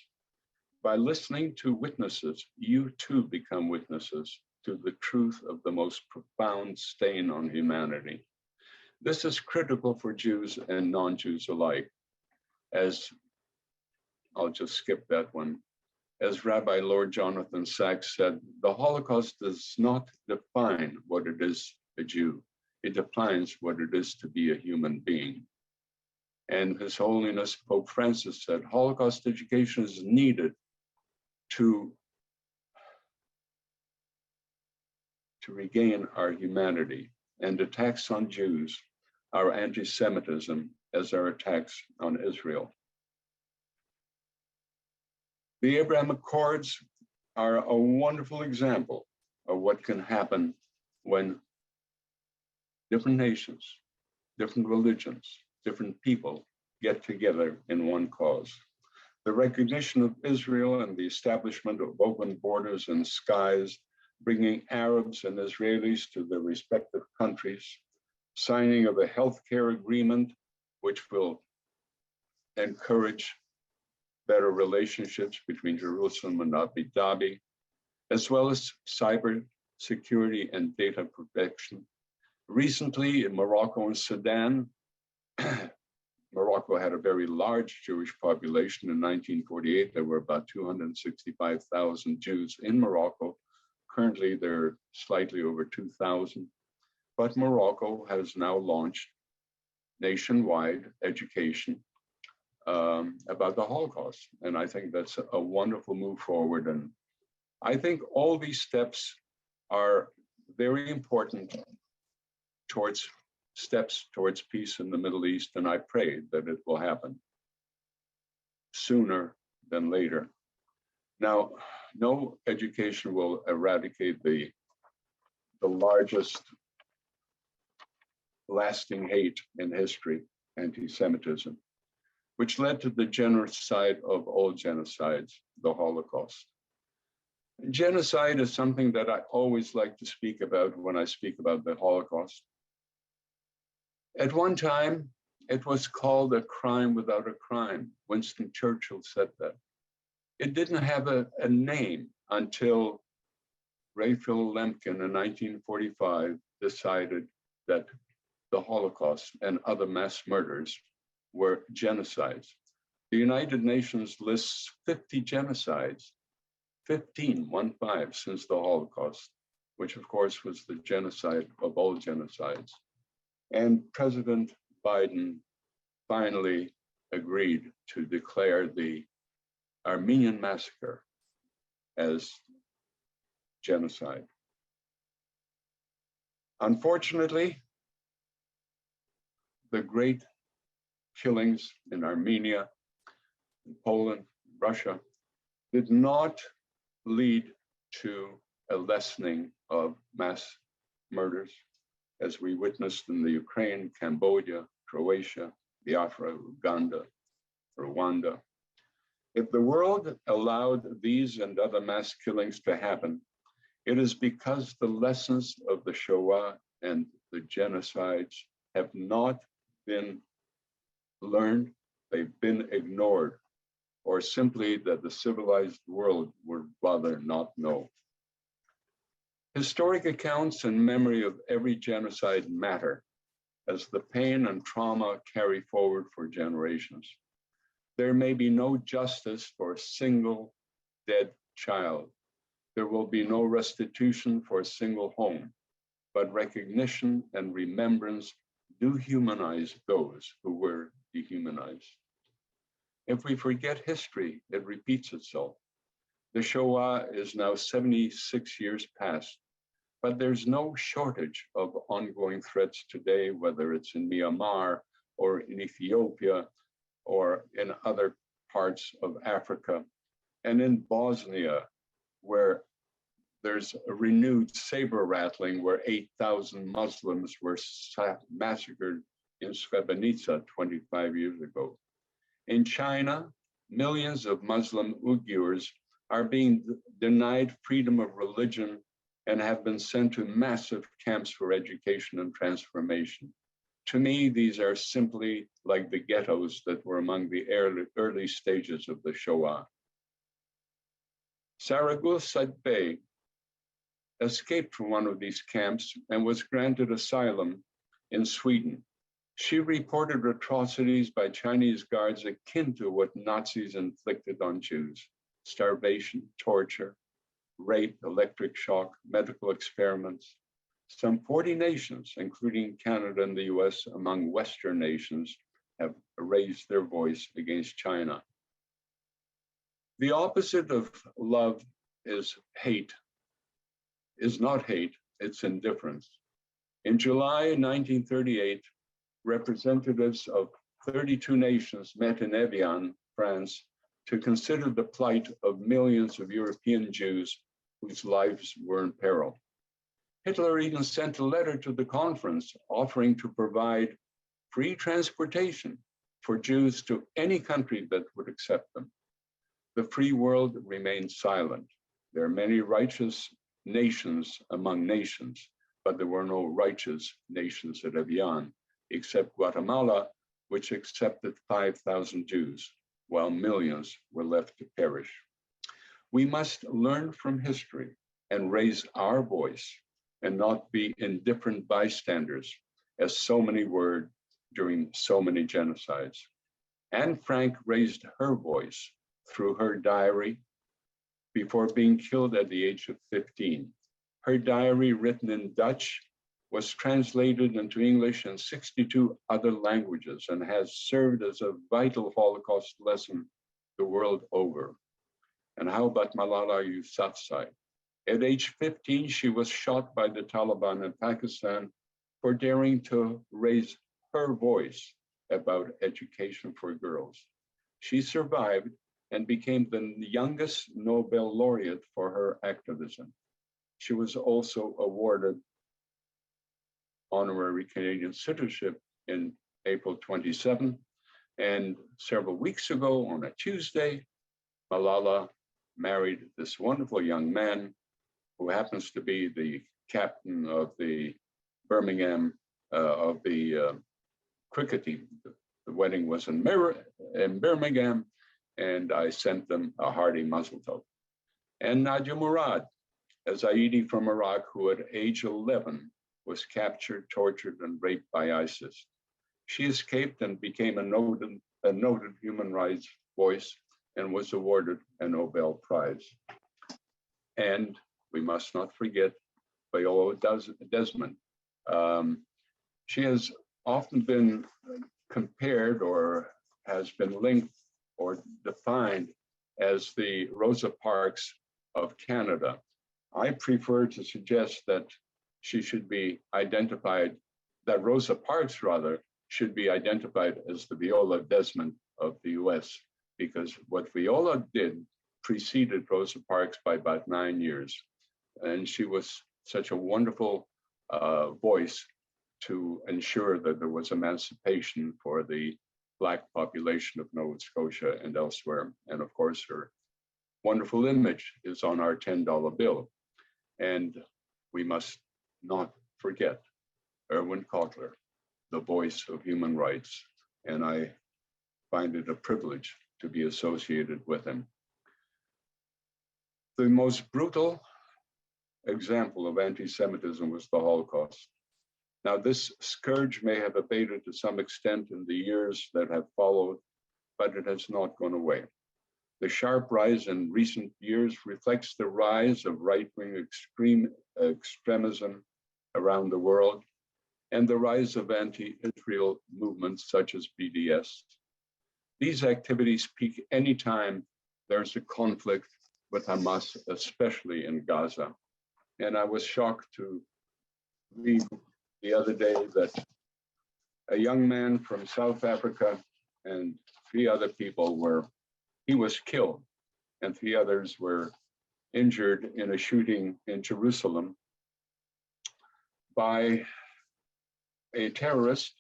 By listening to witnesses, you too become witnesses to the truth of the most profound stain on humanity. This is critical for Jews and non-Jews alike, as I'll just skip that one. As Rabbi Lord Jonathan Sacks said, the Holocaust does not define what it is a Jew. It defines what it is to be a human being. And His Holiness Pope Francis said, Holocaust education is needed to regain our humanity, and attacks on Jews are anti-Semitism as are attacks on Israel. The Abraham Accords are a wonderful example of what can happen when different nations, different religions, different people get together in one cause. The recognition of Israel and the establishment of open borders and skies, bringing Arabs and Israelis to their respective countries, signing of a healthcare agreement, which will encourage better relationships between Jerusalem and Abu Dhabi, as well as cyber security and data protection. Recently in Morocco and Sudan, Morocco had a very large Jewish population. In 1948, there were about 265,000 Jews in Morocco. Currently, there are slightly over 2,000. But Morocco has now launched nationwide education about the Holocaust. And I think that's a wonderful move forward. And I think all these steps are very important towards peace in the Middle East. And I pray that it will happen sooner than later. Now, no education will eradicate the largest lasting hate in history, anti-Semitism, which led to the genocide of all genocides, the Holocaust. Genocide is something that I always like to speak about when I speak about the Holocaust. At one time, it was called a crime without a crime. Winston Churchill said that. It didn't have a name until Raphael Lemkin in 1945 decided that the Holocaust and other mass murders were genocides. The United Nations lists 50 genocides, 15 since the Holocaust, which of course was the genocide of all genocides. And President Biden finally agreed to declare the Armenian massacre as genocide. Unfortunately, the great killings in Armenia, in Poland, Russia, did not lead to a lessening of mass murders, as we witnessed in the Ukraine, Cambodia, Croatia, Biafra, Uganda, Rwanda. If the world allowed these and other mass killings to happen, it is because the lessons of the Shoah and the genocides have not been learned, they've been ignored, or simply that the civilized world would rather not know. Historic accounts and memory of every genocide matter, as the pain and trauma carry forward for generations. There may be no justice for a single dead child. There will be no restitution for a single home, but recognition and remembrance do humanize those who were dehumanized. If we forget history, it repeats itself. The Shoah is now 76 years past, but there's no shortage of ongoing threats today, whether it's in Myanmar or in Ethiopia or in other parts of Africa, and in Bosnia, where there's a renewed saber rattling where 8,000 Muslims were massacred in Srebrenica 25 years ago. In China, millions of Muslim Uyghurs are being denied freedom of religion and have been sent to massive camps for education and transformation. To me, these are simply like the ghettos that were among the early stages of the Shoah. Saragusa Bey escaped from one of these camps and was granted asylum in Sweden. She reported atrocities by Chinese guards akin to what Nazis inflicted on Jews: starvation, torture, rape, electric shock, medical experiments. Some 40 nations, including Canada and the US, among Western nations, have raised their voice against China. The opposite of love is hate, is not hate, it's indifference. In July 1938, representatives of 32 nations met in Evian, France, to consider the plight of millions of European Jews whose lives were in peril. Hitler even sent a letter to the conference offering to provide free transportation for Jews to any country that would accept them. The free world remained silent. There are many righteous nations among nations, but there were no righteous nations at Evian, except Guatemala, which accepted 5,000 Jews, while millions were left to perish. We must learn from history and raise our voice and not be indifferent bystanders, as so many were during so many genocides. Anne Frank raised her voice through her diary before being killed at the age of 15. Her diary, written in Dutch, was translated into English and 62 other languages and has served as a vital Holocaust lesson the world over. And how about Malala Yousafzai? At age 15, she was shot by the Taliban in Pakistan for daring to raise her voice about education for girls. She survived and became the youngest Nobel laureate for her activism. She was also awarded honorary Canadian citizenship in April 27. And several weeks ago on a Tuesday, Malala married this wonderful young man who happens to be the captain of the Birmingham, of the cricket team. The wedding was in Birmingham, and I sent them a hearty mazel tov. And Nadia Murad, a Zaidi from Iraq who at age 11 was captured, tortured, and raped by ISIS. She escaped and became a noted human rights voice and was awarded a Nobel Prize. And we must not forget Viola Desmond. She has often been compared or has been linked or defined as the Rosa Parks of Canada. I prefer to suggest that she should be identified, that Rosa Parks rather, should be identified as the Viola Desmond of the US, because what Viola did preceded Rosa Parks by about 9 years. And she was such a wonderful voice to ensure that there was emancipation for the Black population of Nova Scotia and elsewhere. And of course, her wonderful image is on our $10 bill. And we must not forget Erwin Kotler, the voice of human rights. And I find it a privilege to be associated with him. The most brutal example of anti-Semitism was the Holocaust. Now, this scourge may have abated to some extent in the years that have followed, but it has not gone away. The sharp rise in recent years reflects the rise of right-wing extremism around the world and the rise of anti-Israel movements such as BDS. These activities peak anytime there's a conflict with Hamas, especially in Gaza. And I was shocked to read the other day that a young man from South Africa and 3 other people he was killed and 3 others were injured in a shooting in Jerusalem by a terrorist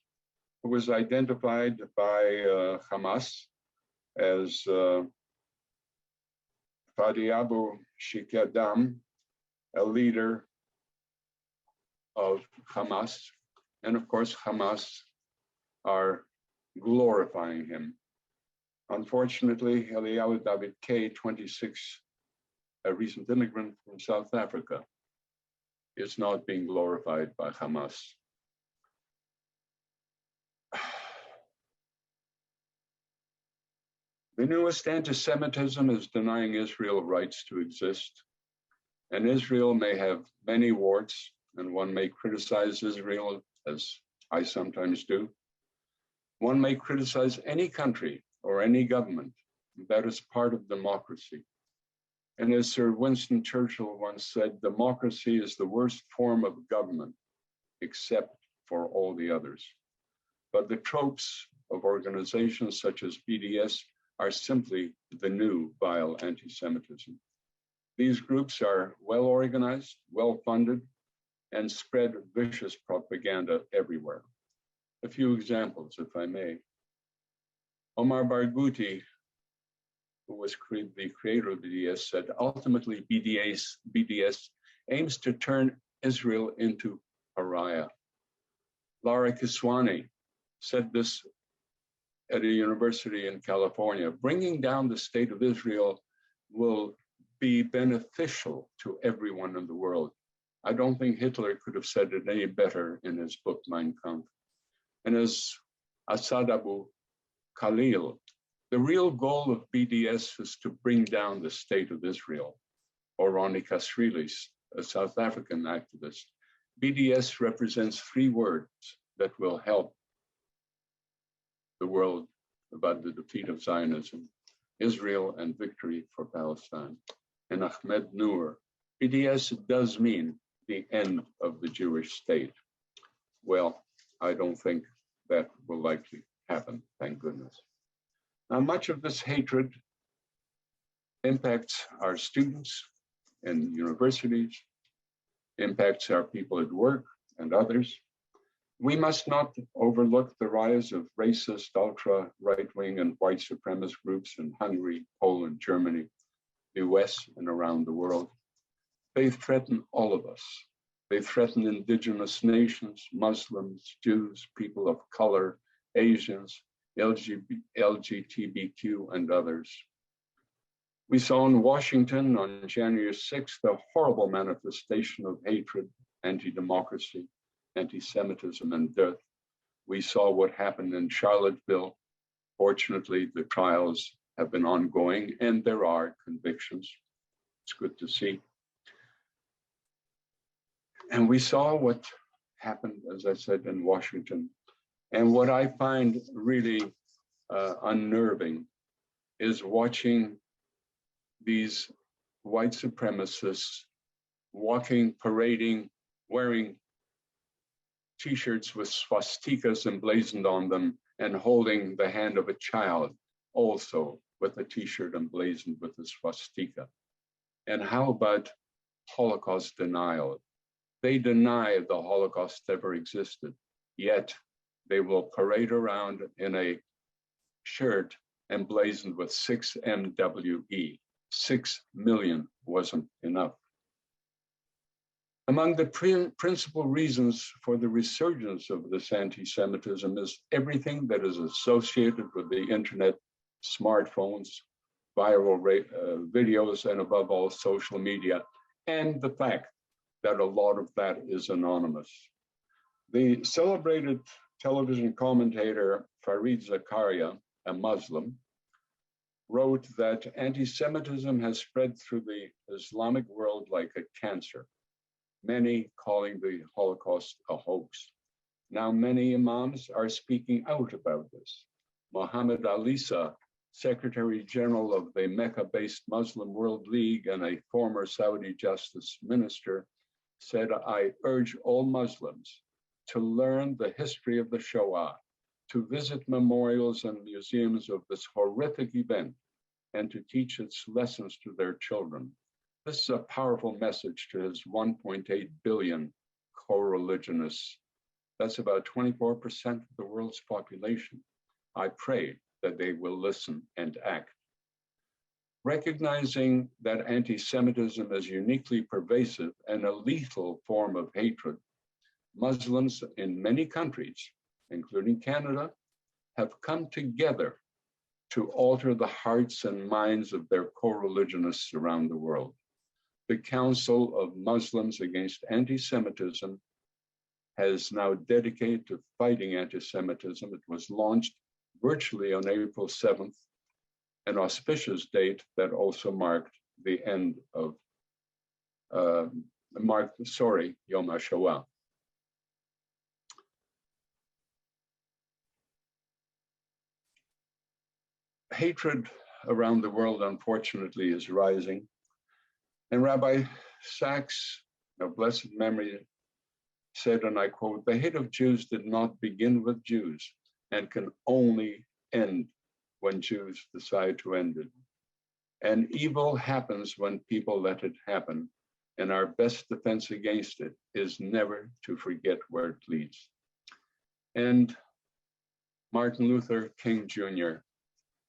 who was identified by Hamas as Fadi Abu Shikadam, a leader of Hamas, and of course Hamas are glorifying him. Unfortunately, Eliyahu David K, 26, a recent immigrant from South Africa, is not being glorified by Hamas. The newest anti-Semitism is denying Israel rights to exist. And Israel may have many warts, and one may criticize Israel, as I sometimes do. One may criticize any country or any government. That is part of democracy. And as Sir Winston Churchill once said, democracy is the worst form of government, except for all the others. But the tropes of organizations such as BDS are simply the new vile anti-Semitism. These groups are well organized, well funded, and spread vicious propaganda everywhere. A few examples, if I may. Omar Barghouti, who was the creator of BDS, said, ultimately BDS aims to turn Israel into pariah. Lara Kiswani said this at a university in California. Bringing down the state of Israel will be beneficial to everyone in the world. I don't think Hitler could have said it any better in his book, Mein Kampf. And as Asad Abu Khalil, the real goal of BDS is to bring down the state of Israel. Or Ronnie Kasrilis, a South African activist. BDS represents 3 words that will help the world about the defeat of Zionism: Israel and victory for Palestine. And Ahmed Noor, BDS does mean the end of the Jewish state. Well, I don't think that will likely happen, thank goodness. Now, much of this hatred impacts our students in universities, impacts our people at work and others. We must not overlook the rise of racist, ultra right-wing and white supremacist groups in Hungary, Poland, Germany, the US, and around the world. They threaten all of us. They threaten indigenous nations, Muslims, Jews, people of color, Asians, LGBTQ, and others. We saw in Washington on January 6th a horrible manifestation of hatred, anti-democracy, anti-Semitism, and death. We saw what happened in Charlottesville. Fortunately, the trials have been ongoing and there are convictions. It's good to see. And we saw what happened, as I said, in Washington. And what I find really unnerving is watching these white supremacists walking, parading, wearing T-shirts with swastikas emblazoned on them and holding the hand of a child also with a T-shirt emblazoned with a swastika. And how about Holocaust denial? They deny the Holocaust ever existed, yet they will parade around in a shirt emblazoned with 6MWE. 6 million wasn't enough. Among the principal reasons for the resurgence of this anti-Semitism is everything that is associated with the internet, smartphones, viral videos, and above all, social media, and the fact that a lot of that is anonymous. The celebrated television commentator Fareed Zakaria, a Muslim, wrote that anti-Semitism has spread through the Islamic world like a cancer, many calling the Holocaust a hoax. Now many imams are speaking out about this. Mohammed Alisa, Secretary General of the Mecca-based Muslim World League and a former Saudi Justice Minister, said, "I urge all Muslims to learn the history of the Shoah, to visit memorials and museums of this horrific event, and to teach its lessons to their children." This is a powerful message to his 1.8 billion co-religionists. That's about 24% of the world's population. I pray that they will listen and act. Recognizing that anti-Semitism is uniquely pervasive and a lethal form of hatred, Muslims in many countries, including Canada, have come together to alter the hearts and minds of their co-religionists around the world. The Council of Muslims Against Anti-Semitism has now dedicated to fighting anti-Semitism. It was launched virtually on April 7th, an auspicious date that also marked the end of, Yom HaShoah. Hatred around the world, unfortunately, is rising. And Rabbi Sachs, of blessed memory, said, and I quote, "The hate of Jews did not begin with Jews and can only end when Jews decide to end it. And evil happens when people let it happen. And our best defense against it is never to forget where it leads." And Martin Luther King Jr.,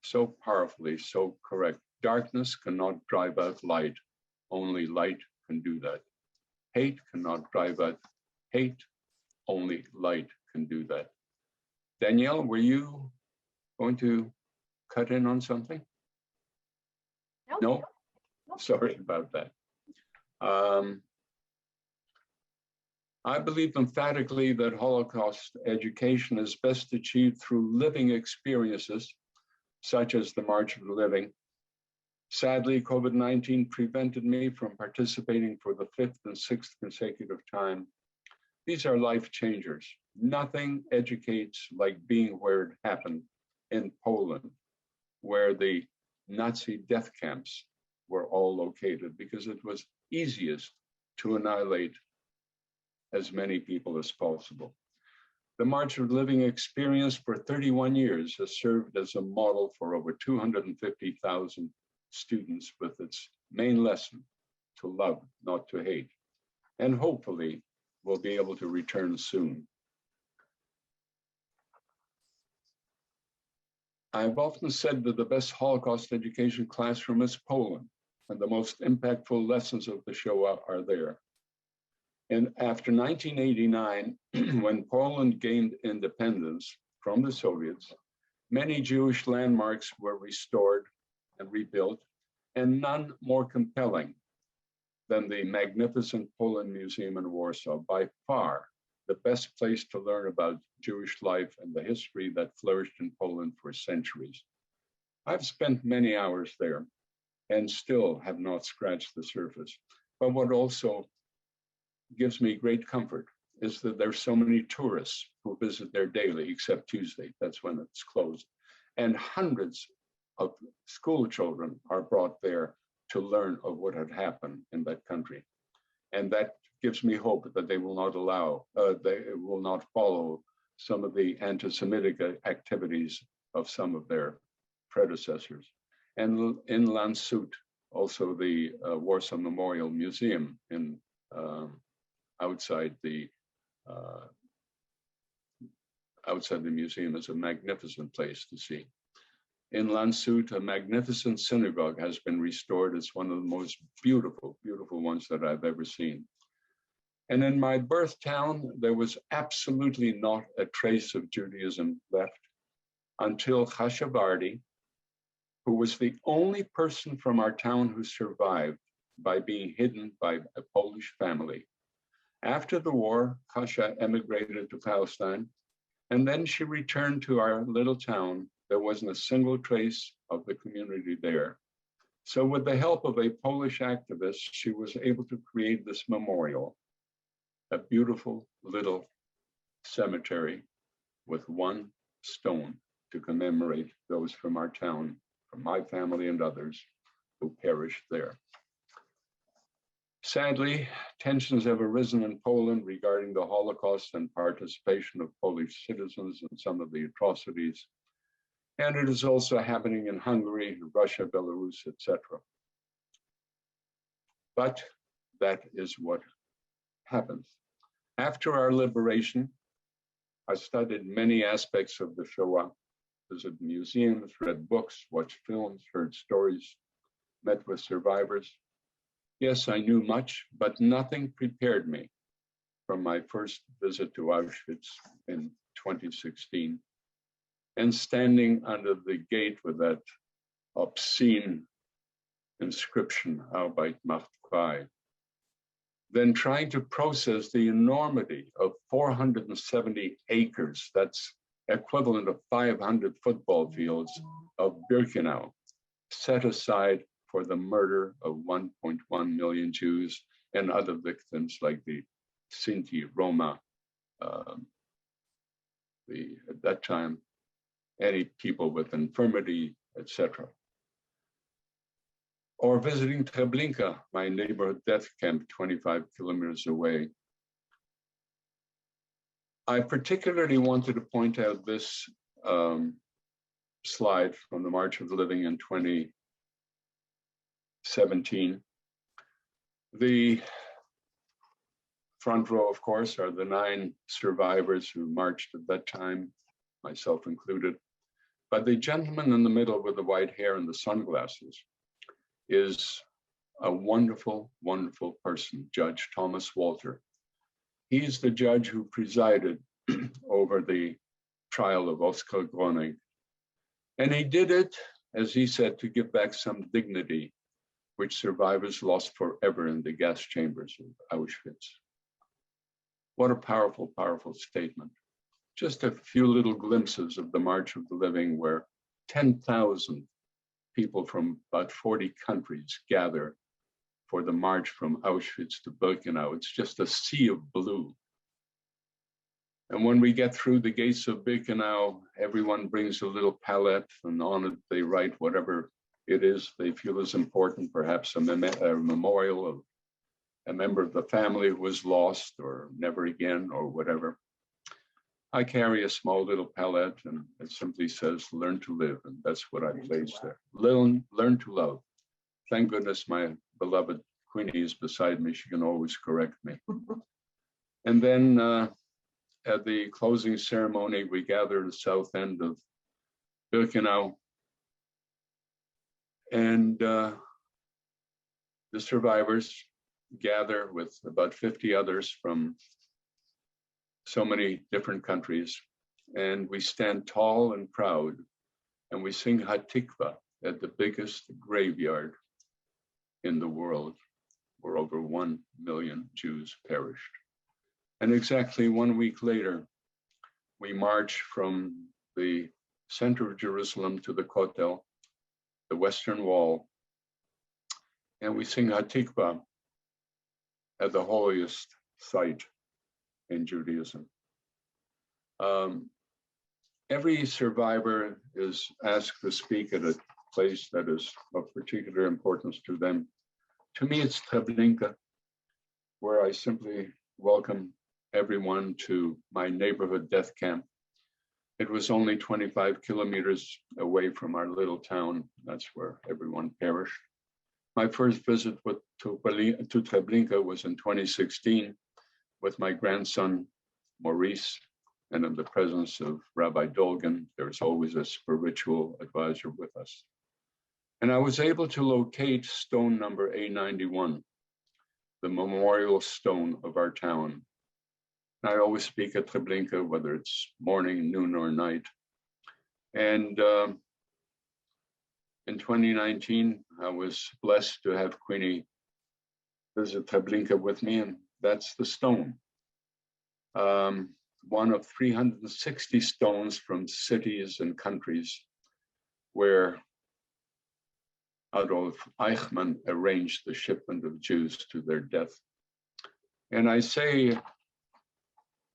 so powerfully, so correct. Darkness cannot drive out light. Only light can do that. Hate cannot drive out hate. Only light can do that. Danielle, were you going to cut in on something? No? Sorry about that. I believe emphatically that Holocaust education is best achieved through living experiences, such as the March of the Living. Sadly, COVID-19 prevented me from participating for the 5th and 6th consecutive time. These are life changers. Nothing educates like being where it happened in Poland, where the Nazi death camps were all located, because it was easiest to annihilate as many people as possible. The March of Living experience for 31 years has served as a model for over 250,000 students, with its main lesson, to love, not to hate. And hopefully we'll be able to return soon. I've often said that the best Holocaust education classroom is Poland, and the most impactful lessons of the Shoah are there. And after 1989, when Poland gained independence from the Soviets, many Jewish landmarks were restored and rebuilt, and none more compelling than the magnificent Poland Museum in Warsaw. By far, the best place to learn about Jewish life and the history that flourished in Poland for centuries. I've spent many hours there and still have not scratched the surface. But what also gives me great comfort is that there's so many tourists who visit there daily, except Tuesday, that's when it's closed. And hundreds of school children are brought there to learn of what had happened in that country. And that gives me hope that they will not follow some of the anti-Semitic activities of some of their predecessors. And in Landshut, also the Warsaw Memorial Museum in outside the museum is a magnificent place to see. In Landshut, a magnificent synagogue has been restored. It's one of the most beautiful, beautiful ones that I've ever seen. And in my birth town, there was absolutely not a trace of Judaism left until Khashavardi, who was the only person from our town who survived by being hidden by a Polish family. After the war, Kasia emigrated to Palestine, and then she returned to our little town. There wasn't a single trace of the community there. So with the help of a Polish activist, she was able to create this memorial, a beautiful little cemetery with one stone to commemorate those from our town, from my family and others who perished there. Sadly, tensions have arisen in Poland regarding the Holocaust and participation of Polish citizens in some of the atrocities. And it is also happening in Hungary, Russia, Belarus, etc. But that is what happens. After our liberation, I studied many aspects of the Shoah, visited museums, read books, watched films, heard stories. met with survivors. Yes, I knew much, but nothing prepared me from my first visit to Auschwitz in 2016 and standing under the gate with that obscene inscription, Arbeit macht frei. Then trying to process the enormity of 470 acres, that's equivalent of 500 football fields of Birkenau, set aside for the murder of 1.1 million Jews and other victims like the Sinti, Roma, at that time, any people with infirmity, etc. Or visiting Treblinka, my neighborhood death camp 25 kilometers away. I particularly wanted to point out this slide from the March of the Living in 2017. The front row, of course, are the 9 survivors who marched at that time, myself included. But the gentleman in the middle with the white hair and the sunglasses is a wonderful, wonderful person, Judge Thomas Walter. He's the judge who presided over the trial of Oskar Gröning. And he did it, as he said, to give back some dignity, which survivors lost forever in the gas chambers of Auschwitz. What a powerful, powerful statement. Just a few little glimpses of the March of the Living where 10,000 people from about 40 countries gather for the march from Auschwitz to Birkenau. It's just a sea of blue. And when we get through the gates of Birkenau, everyone brings a little palette, and on it they write whatever it is they feel is important, perhaps a memorial of a member of the family who was lost or never again or whatever. I carry a small little palette and it simply says, learn to live. And that's what I place there. Learn to love. Thank goodness my beloved Queenie is beside me. She can always correct me. And then at the closing ceremony, we gather at the south end of Birkenau. And the survivors gather with about 50 others from so many different countries, and we stand tall and proud, and we sing Hatikva at the biggest graveyard in the world, where over 1 million Jews perished. And exactly 1 week later, we march from the center of Jerusalem to the Kotel, the Western Wall, and we sing Hatikva at the holiest site in Judaism. Every survivor is asked to speak at a place that is of particular importance to them. To me, it's Treblinka, where I simply welcome everyone to my neighborhood death camp. It was only 25 kilometers away from our little town. That's where everyone perished. My first visit to Treblinka was in 2016 with my grandson, Maurice, and in the presence of Rabbi Dolgan. There's always a spiritual advisor with us. And I was able to locate stone number A91, the memorial stone of our town. And I always speak at Treblinka, whether it's morning, noon, or night. And in 2019, I was blessed to have Queenie visit Treblinka with me, and that's the stone. One of 360 stones from cities and countries where Adolf Eichmann arranged the shipment of Jews to their death. And I say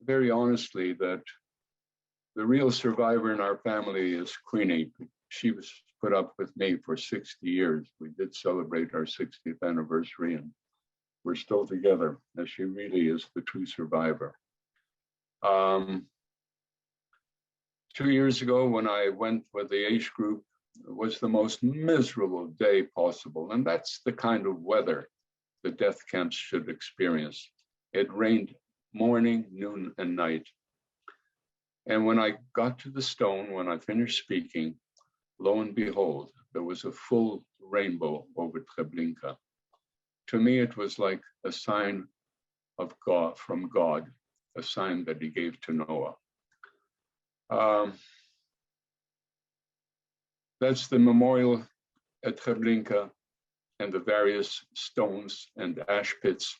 very honestly that the real survivor in our family is Queenie. She was put up with me for 60 years. We did celebrate our 60th anniversary, and we're still together, as she really is the true survivor. 2 years ago, when I went with the age group, it was the most miserable day possible. And that's the kind of weather the death camps should experience. It rained morning, noon, and night. And when I got to the stone, when I finished speaking, lo and behold, there was a full rainbow over Treblinka. To me, it was like a sign of God, from God, a sign that he gave to Noah. That's the memorial at Treblinka and the various stones and ash pits.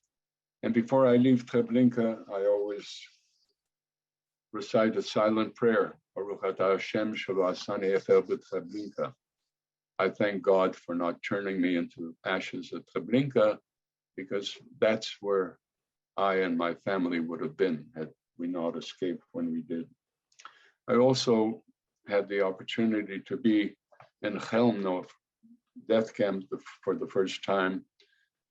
And before I leave Treblinka, I always recite a silent prayer. I thank God for not turning me into ashes at Treblinka, because that's where I and my family would have been had we not escaped when we did. I also had the opportunity to be in Chelmno death camp for the first time.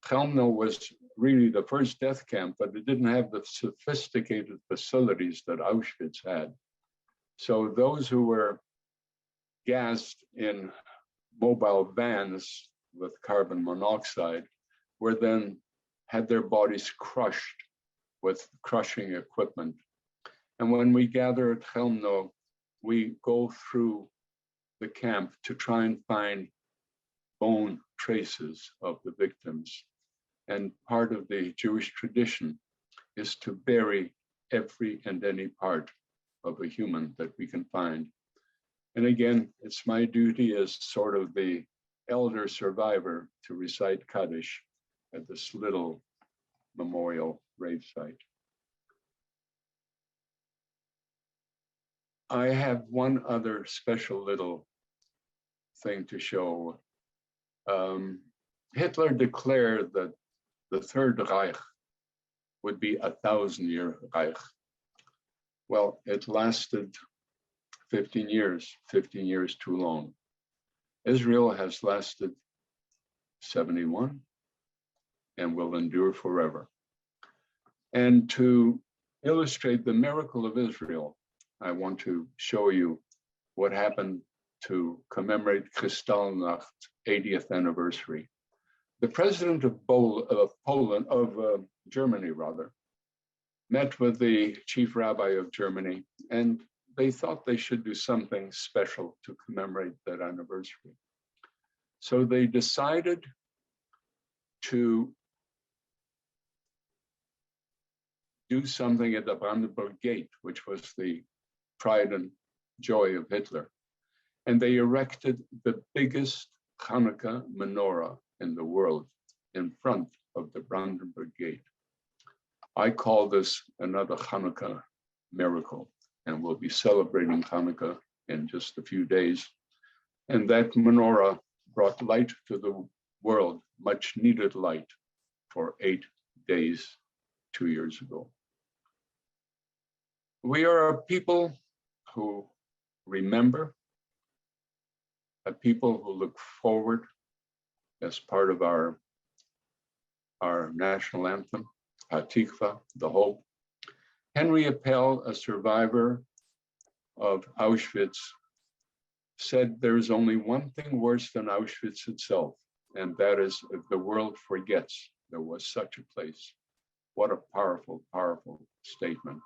Chelmno was really the first death camp, but it didn't have the sophisticated facilities that Auschwitz had. So those who were gassed in mobile vans with carbon monoxide were then had their bodies crushed with crushing equipment. And when we gather at Chelmno, we go through the camp to try and find bone traces of the victims. And part of the Jewish tradition is to bury every and any part of a human that we can find. And again, it's my duty as sort of the elder survivor to recite Kaddish at this little memorial grave site. I have one other special little thing to show. Hitler declared that the Third Reich would be a 1,000-year Reich. Well, it lasted 15 years too long. Israel has lasted 71 and will endure forever. And to illustrate the miracle of Israel, I want to show you what happened to commemorate Kristallnacht 80th anniversary. The president of Germany, met with the chief rabbi of Germany, and they thought they should do something special to commemorate that anniversary. So they decided to do something at the Brandenburg Gate, which was the pride and joy of Hitler. And they erected the biggest Hanukkah menorah in the world in front of the Brandenburg Gate. I call this another Hanukkah miracle, and we'll be celebrating Hanukkah in just a few days. And that menorah brought light to the world, much needed light, for 8 days 2 years ago. We are a people who remember, a people who look forward as part of our national anthem, Hatikva, the hope. Henry Appel, a survivor of Auschwitz, said there's only one thing worse than Auschwitz itself, and that is if the world forgets there was such a place. What a powerful, powerful statement.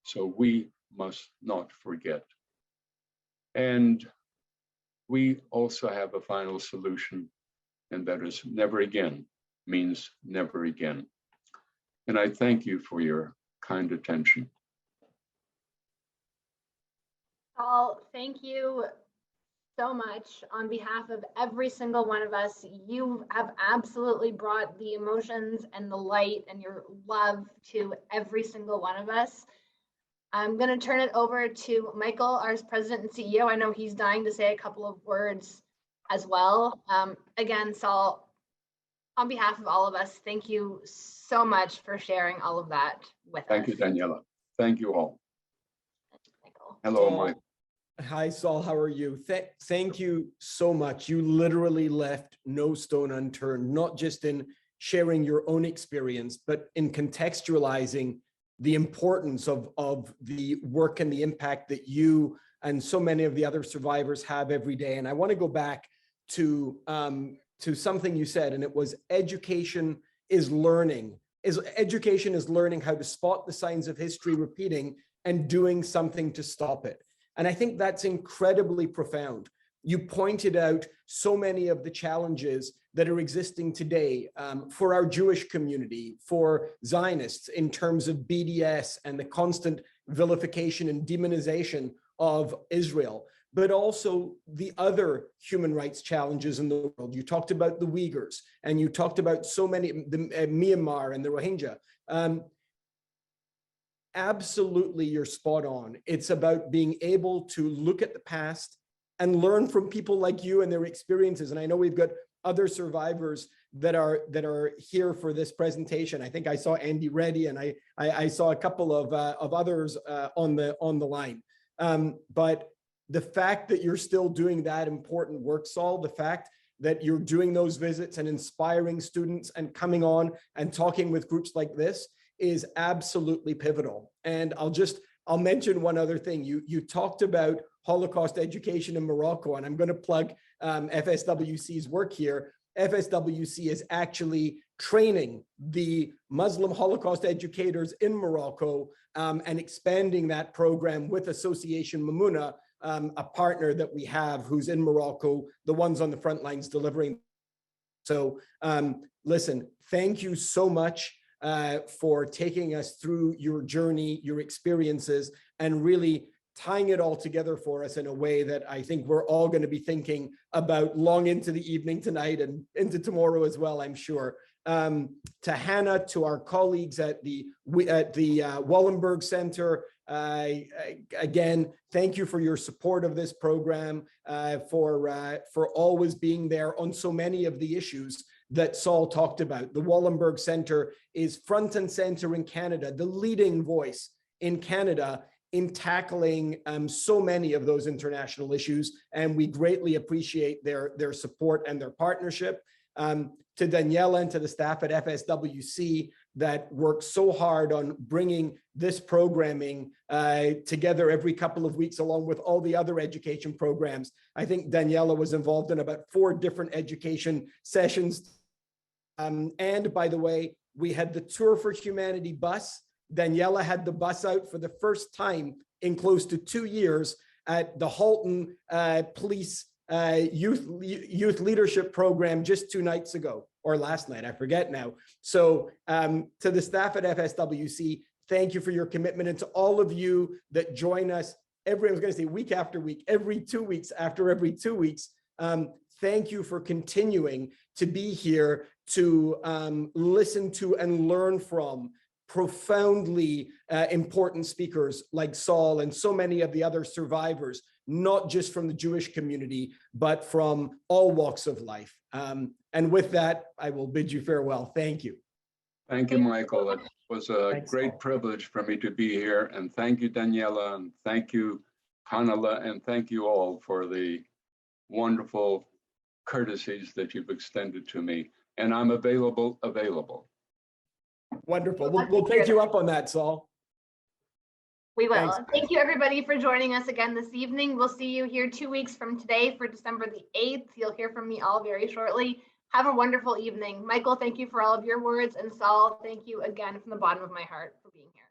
So we must not forget. And we also have a final solution, and that is never again means never again. And I thank you for your kind attention. Sol, thank you so much on behalf of every single one of us. You have absolutely brought the emotions and the light and your love to every single one of us. I'm going to turn it over to Michael, our president and CEO. I know he's dying to say a couple of words as well. Again, Sol, on behalf of all of us, thank you so much for sharing all of that with us. Thank you, Daniela. Thank you all. Michael. Hello, Sol, Mike. Hi, Sol. How are you? Thank you so much. You literally left no stone unturned, not just in sharing your own experience, but in contextualizing the importance of the work and the impact that you and so many of the other survivors have every day. And I want to go back to something you said, and it was education is learning how to spot the signs of history repeating and doing something to stop it. And I think that's incredibly profound. You pointed out so many of the challenges that are existing today for our Jewish community, for Zionists in terms of BDS and the constant vilification and demonization of Israel, but also the other human rights challenges in the world. You talked about the Uyghurs, and you talked about so many, Myanmar and the Rohingya. Absolutely, you're spot on. It's about being able to look at the past and learn from people like you and their experiences. And I know we've got other survivors that are here for this presentation. I think I saw Andy Reddy, and I saw a couple of others on the line. But the fact that you're still doing that important work, Sol, the fact that you're doing those visits and inspiring students and coming on and talking with groups like this is absolutely pivotal. And I'll mention one other thing. You talked about Holocaust education in Morocco, and I'm going to plug FSWC's work here. FSWC is actually training the Muslim Holocaust educators in Morocco and expanding that program with Association Mamouna, a partner that we have who's in Morocco, the ones on the front lines delivering. So listen, thank you so much for taking us through your journey, your experiences, and really tying it all together for us in a way that I think we're all going to be thinking about long into the evening tonight and into tomorrow as well, I'm sure. To Hannah, to our colleagues at the Wallenberg Centre, again, thank you for your support of this program, for always being there on so many of the issues that Sol talked about. The Wallenberg Centre is front and center in Canada, the leading voice in Canada in tackling so many of those international issues, and we greatly appreciate their support and their partnership. To Daniela and to the staff at FSWC that work so hard on bringing this programming together every couple of weeks, along with all the other education programs. I think Daniela was involved in about 4 different education sessions. And by the way, we had the Tour for Humanity bus. Daniela had the bus out for the first time in close to 2 years at the Halton Police youth leadership program just 2 nights ago, or last night, I forget now. So to the staff at FSWC, thank you for your commitment, and to all of you that join us I was going to say week after week, every 2 weeks after every 2 weeks. Thank you for continuing to be here to listen to and learn from profoundly important speakers like Sol and so many of the other survivors, not just from the Jewish community, but from all walks of life. And with that, I will bid you farewell. Thank you. Thank you, Michael. It was a Thanks, great Sol. privilege for me to be here. And thank you, Daniela, and thank you, Hanala, and thank you all for the wonderful courtesies that you've extended to me. And I'm available. Wonderful. We'll take you up on that, Sol. We will. Thanks. Thank you, everybody, for joining us again this evening. We'll see you here 2 weeks from today for December the 8th. You'll hear from me all very shortly. Have a wonderful evening. Michael, thank you for all of your words. And Sol, thank you again from the bottom of my heart for being here.